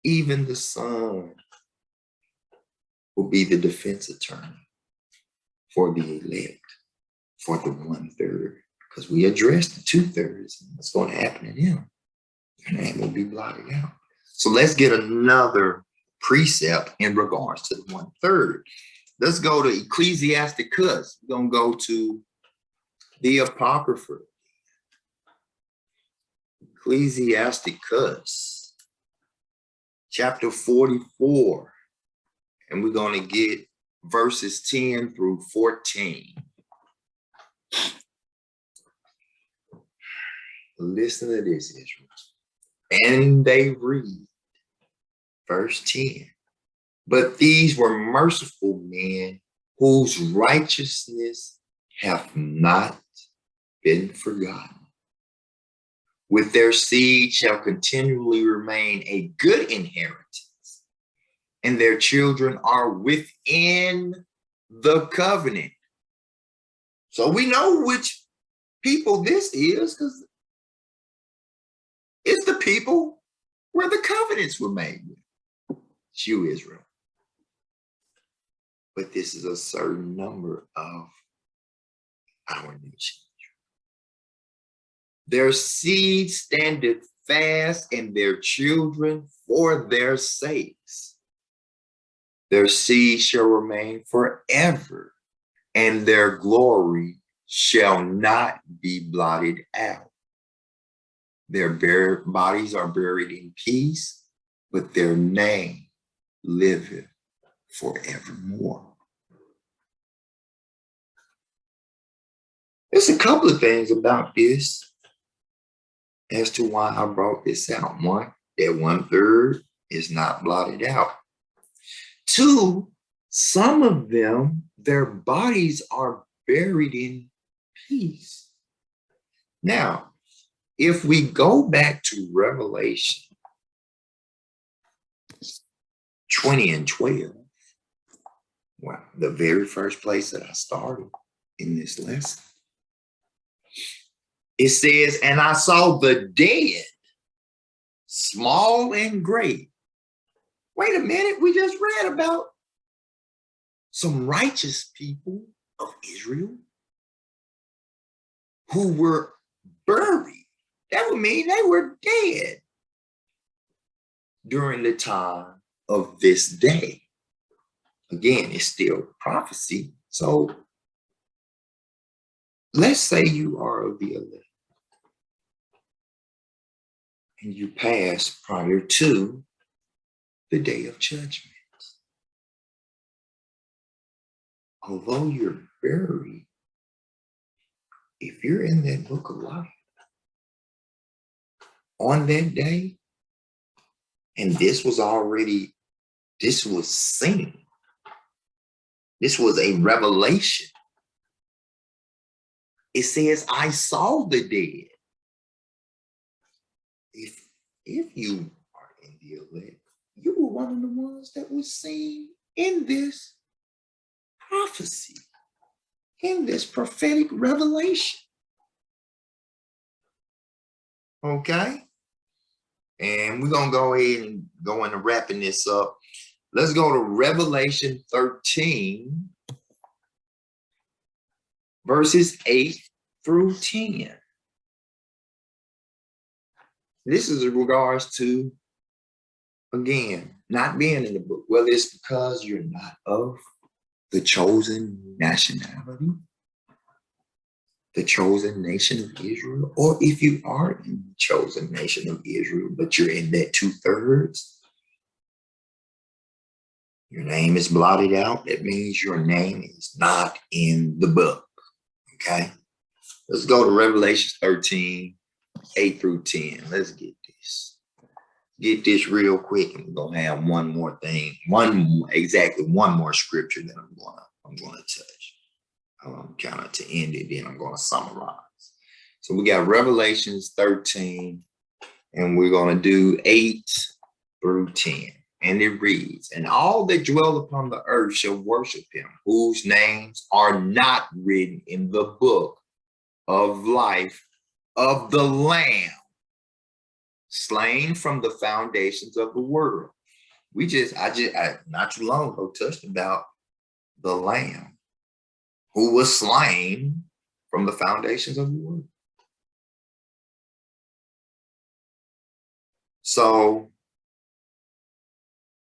even the son will be the defense attorney for the elect, for the 1/3, because we addressed the 2/3 and what's going to happen to them. Their name will be blotted out. So let's get another precept in regards to the 1/3. Let's go to Ecclesiasticus. We're going to go to the Apocrypha. Ecclesiasticus, chapter 44. And we're going to get verses 10 through 14. Listen to this, Israel. And they read, verse 10. But these were merciful men whose righteousness hath not been forgotten. With their seed shall continually remain a good inheritance, and their children are within the covenant. So we know which people this is, because it's the people where the covenants were made with. It's you, Israel. But this is a certain number of our nation. Their seed standeth fast, and their children for their sakes. Their seed shall remain forever, and their glory shall not be blotted out. Their bodies are buried in peace, but their name liveth forevermore. There's a couple of things about this as to why I brought this out. One, that 1/3 is not blotted out. Two, some of them, their bodies are buried in peace. Now, if we go back to Revelation 20 and 12, well, the very first place that I started in this lesson, it says, and I saw the dead, small and great. Wait a minute, we just read about some righteous people of Israel who were buried. That would mean they were dead during the time of this day. Again, it's still prophecy. So let's say you are of the elect and you pass prior to the day of judgment. Although you're buried, if you're in that book of life on that day, and this was seen, this was a revelation. It says, I saw the dead. If you are in the elect, you were one of the ones that was seen in this prophecy, in this prophetic revelation. Okay? And we're going to go ahead and go into wrapping this up. Let's go to Revelation 13, verses 8 through 10. This is in regards to, again, not being in the book. Whether it's because you're not of the chosen nationality, the chosen nation of Israel, or if you are in the chosen nation of Israel, but you're in that 2/3, your name is blotted out. That means your name is not in the book. Okay? Let's go to Revelation 13, 8 through 10. Let's get this. Get this real quick, and we're gonna have one more thing, one more scripture that I'm gonna touch. Kind of to end it, then I'm gonna summarize. So we got Revelations 13, and we're gonna do 8 through 10. And it reads, and all that dwell upon the earth shall worship him, whose names are not written in the book of life of the Lamb, slain from the foundations of the world. I not too long ago touched about the Lamb who was slain from the foundations of the world. So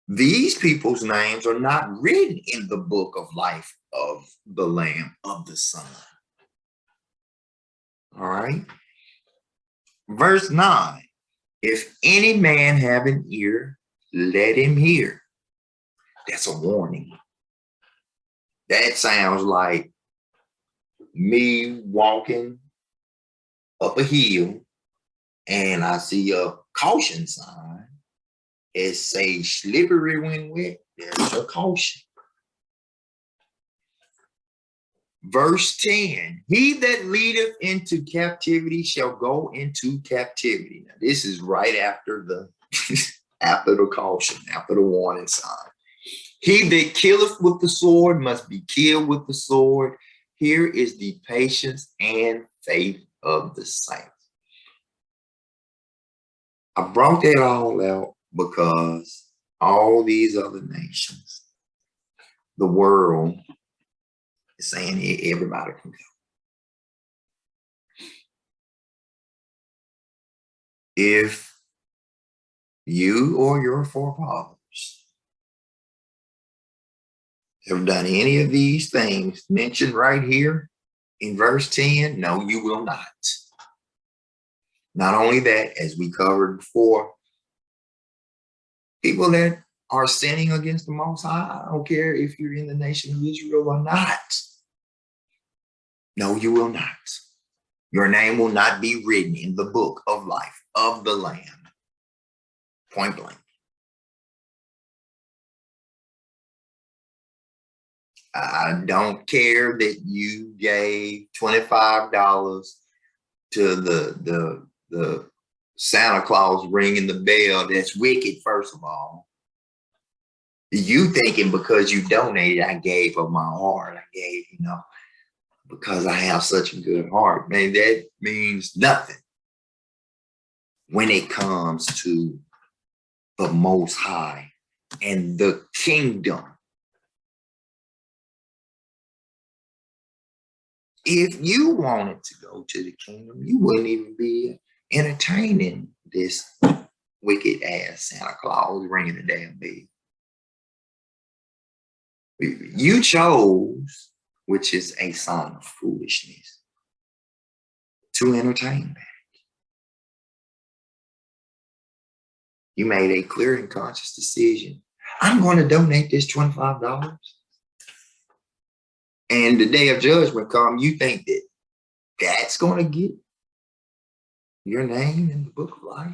these people's names are not written in the book of life of the Lamb of the Son. All right. Verse 9. If any man have an ear, let him hear. That's a warning. That sounds like me walking up a hill and I see a caution sign. It says slippery when wet. There's a caution. Verse 10, he that leadeth into captivity shall go into captivity. Now, this is right after the after the caution, after the warning sign. He that killeth with the sword must be killed with the sword. Here is the patience and faith of the saints. I brought that all out because all these other nations, the world, is saying everybody can go. If you or your forefathers have done any of these things mentioned right here in verse 10, no, you will not. Not only that, as we covered before, people that are sinning against the Most High, I don't care if you're in the nation of Israel or not. No, you will not. Your name will not be written in the book of life of the Lamb. Point blank. I don't care that you gave $25 to the Santa Claus ringing the bell. That's wicked, first of all. You thinking because you donated, I gave of my heart. I gave, because I have such a good heart. Man, that means nothing when it comes to the Most High and the kingdom. If you wanted to go to the kingdom, you wouldn't even be entertaining this wicked ass Santa Claus ringing the damn bell. You chose, which is a sign of foolishness, to entertain that. You made a clear and conscious decision. I'm going to donate this $25. And the day of judgment come, you think that that's going to get your name in the book of life?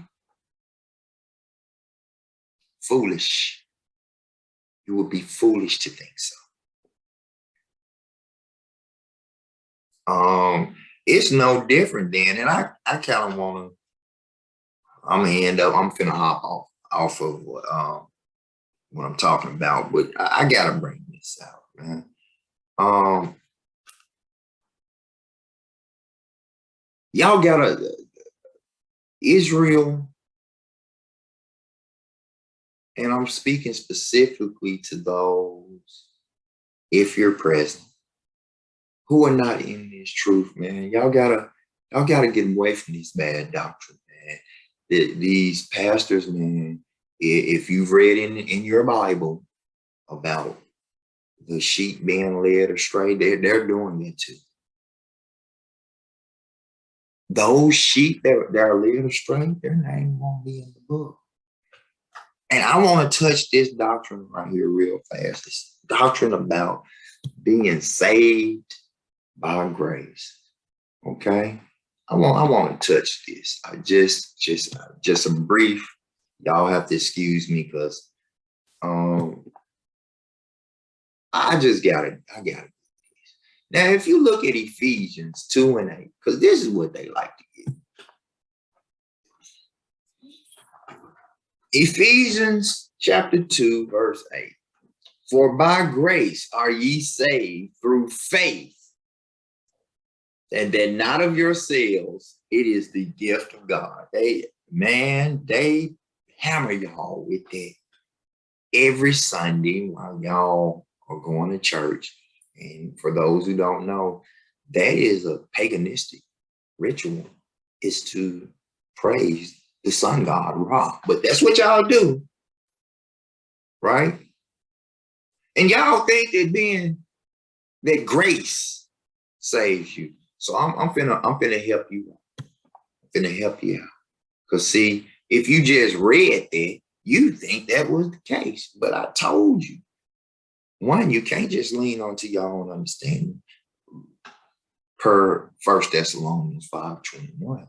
Foolish. You would be foolish to think so. It's no different then. And I kind of want to, I'm finna hop off of what I'm talking about, but I gotta bring this out, man. Y'all gotta, Israel, and I'm speaking specifically to those, if you're present, who are not in this truth, man. Y'all gotta get away from this bad doctrine, man. These pastors, man, if you've read in your Bible about the sheep being led astray, they're doing it too. Those sheep that are led astray, their name won't be in the book. And I want to touch this doctrine right here real fast. This doctrine about being saved by grace. Okay? I want to touch this. Just a brief. Y'all have to excuse me because I got it. Now, if you look at Ephesians 2:8, because this is what they like to get. Ephesians chapter 2, verse 8. For by grace are ye saved through faith, and that not of yourselves, it is the gift of God. They hammer y'all with that every Sunday while y'all are going to church. And for those who don't know, that is a paganistic ritual, is to praise the sun god Ra. But that's what y'all do, right? And y'all think that grace saves you. So I'm finna help you out. I'm finna help you out. Because see, if you just read that, you think that was the case. But I told you, one, you can't just lean onto your own understanding. Per 1 Thessalonians 5:21,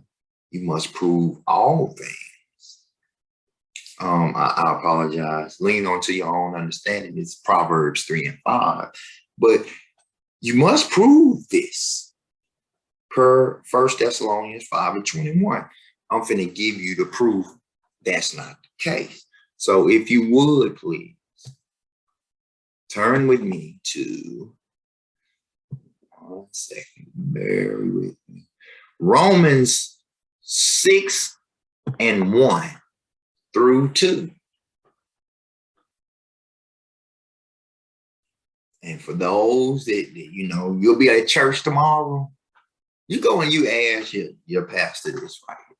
you must prove all things. I apologize. Lean onto your own understanding. It's Proverbs 3:5. But you must prove this per 1 Thessalonians 5:21. I'm finna give you the proof that's not the case. So if you would, please, turn with me to, one second, bear with me. Romans 6:1 through 2. And for those that you'll be at church tomorrow, you go and you ask your pastor this right here.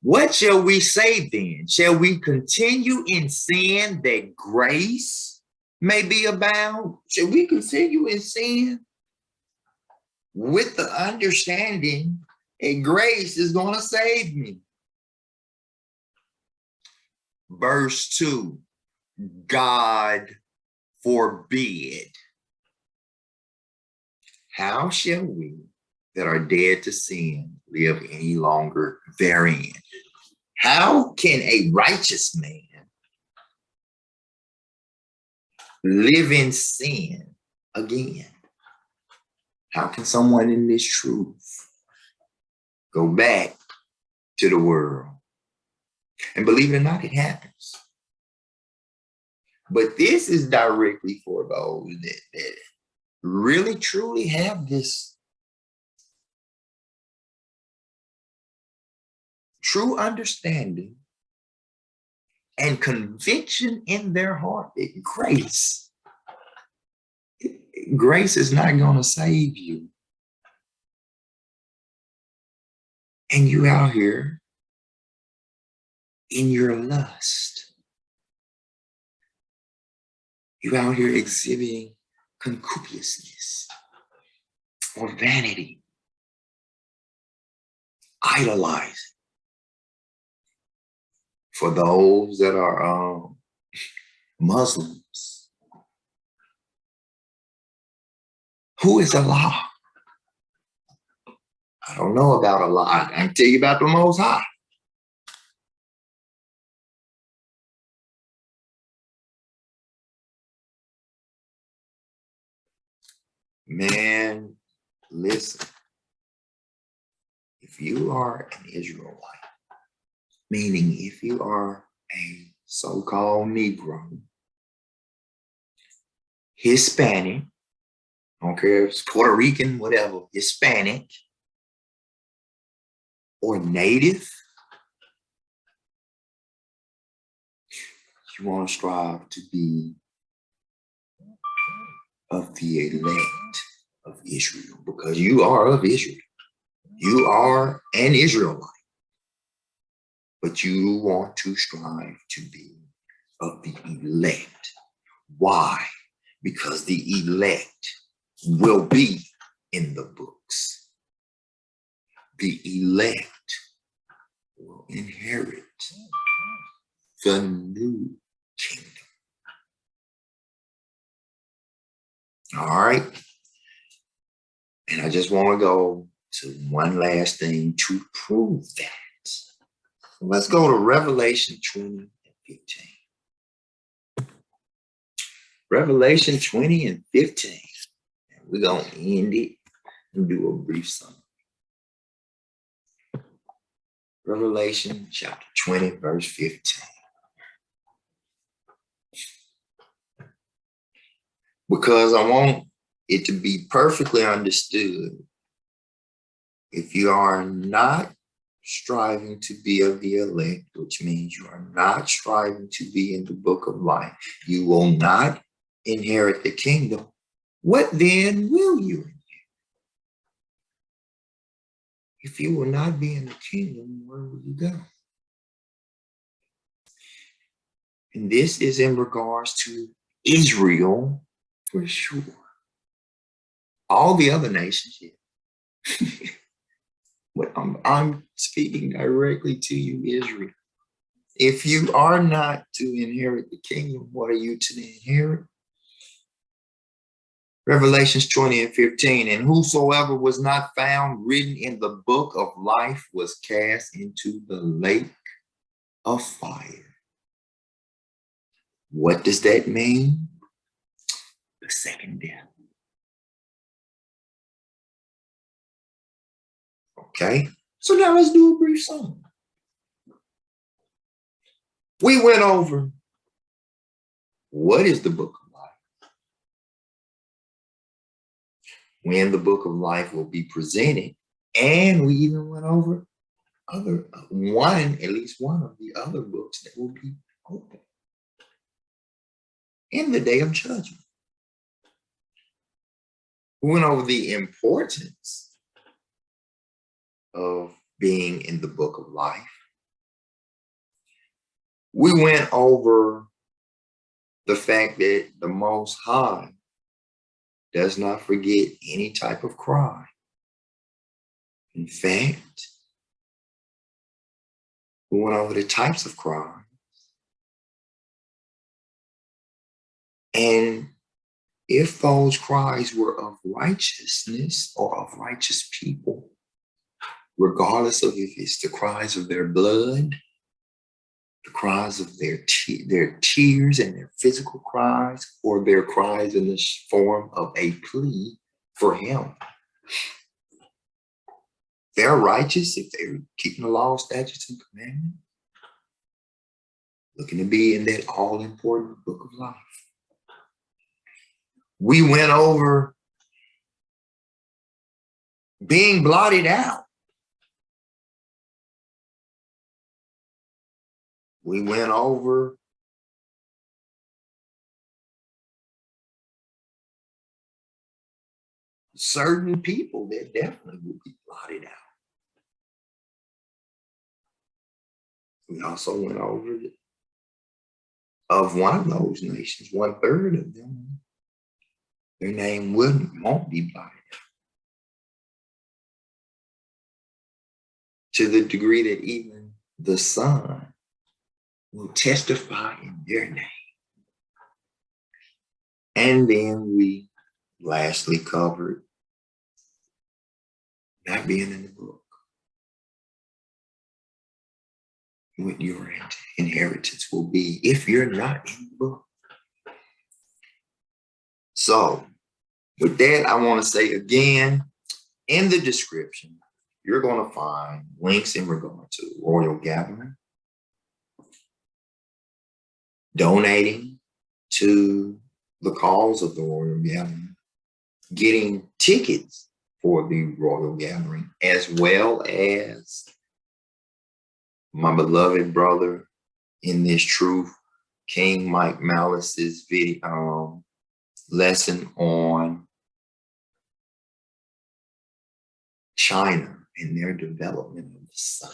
What shall we say then? Shall we continue in sin that grace may be abound? Shall we continue in sin with the understanding that grace is going to save me? Verse 2, God forbid. How shall we that are dead to sin live any longer therein? How can a righteous man live in sin again? How can someone in this truth go back to the world? And believe it or not, it happens. But this is directly for those that really truly have this true understanding and conviction in their heart that grace is not going to save you. And you out here in your lust. You out here exhibiting concupiscence or vanity, idolizing. For those that are Muslims, who is Allah? I don't know about Allah. I can tell you about the Most High. Man, listen. If you are an Israelite, meaning if you are a so-called Negro, Hispanic, I don't care if it's Puerto Rican, whatever, Hispanic, or Native, you want to strive to be of the elect of Israel, because you are of Israel. You are an Israelite, but you want to strive to be of the elect. Why? Because the elect will be in the books. The elect will inherit the new kingdom. All right. And I just want to go to one last thing to prove that. So let's go to Revelation 20 and 15. Revelation 20 and 15. And we're going to end it and do a brief summary. Revelation chapter 20, verse 15. Because I want it to be perfectly understood. If you are not striving to be of the elect, which means you are not striving to be in the book of life, you will not inherit the kingdom. What then will you inherit? If you will not be in the kingdom, where will you go? And this is in regards to Israel for sure. All the other nations, yeah. But I'm speaking directly to you, Israel. If you are not to inherit the kingdom, what are you to inherit? Revelations 20 and 15. And whosoever was not found written in the book of life was cast into the lake of fire. What does that mean? The second death. Okay, so now let's do a brief summary. We went over what is the book of life, when the book of life will be presented, and we even went over at least one of the other books that will be open in the day of judgment. We went over the importance of being in the book of life. We went over the fact that the Most High does not forget any type of cry. In fact, we went over the types of cry. And if those cries were of righteousness or of righteous people, regardless of if it's the cries of their blood, the cries of their tears and their physical cries, or their cries in the form of a plea for him. They're righteous if they're keeping the law, statutes, and commandments, looking to be in that all-important book of life. We went over being blotted out. We went over certain people that definitely will be blotted out. We also went over of one of those nations, 1/3 of them, their name won't be blotted out. To the degree that even the Son will testify in their name. And then we lastly covered not being in the book, what your inheritance will be if you're not in the book. So with that, I want to say again, in the description, you're going to find links in regard to Royal Gathering, donating to the cause of the Royal Gathering, getting tickets for the Royal Gathering, as well as my beloved brother in this truth, King Mike Malice's video lesson on China and their development of the sun.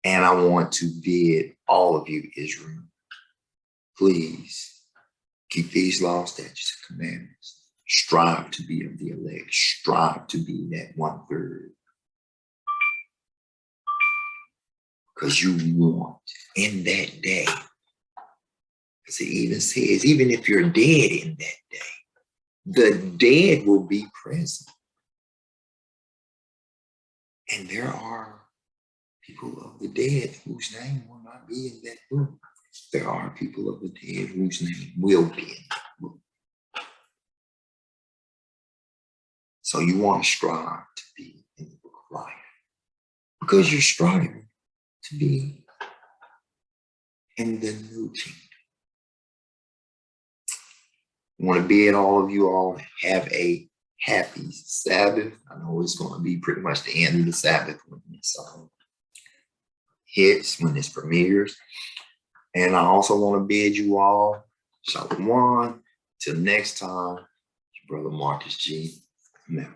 And I want to bid all of you, Israel, please keep these laws, statutes, and commandments. Strive to be of the elect. Strive to be that 1/3. Because you want in that day, because it even says, even if you're dead in that day, The dead will be present. And there are people of the dead whose name will not be in that book. There are people of the dead whose name will be in that book. So you want to strive to be in the book of life, because you're striving to be in the new kingdom. I want to bid all of you all have a happy Sabbath. I know it's going to be pretty much the end of the Sabbath when this hits, when this premieres. And I also want to bid you all Shalom. Till next time, your brother Marcus G. Amen.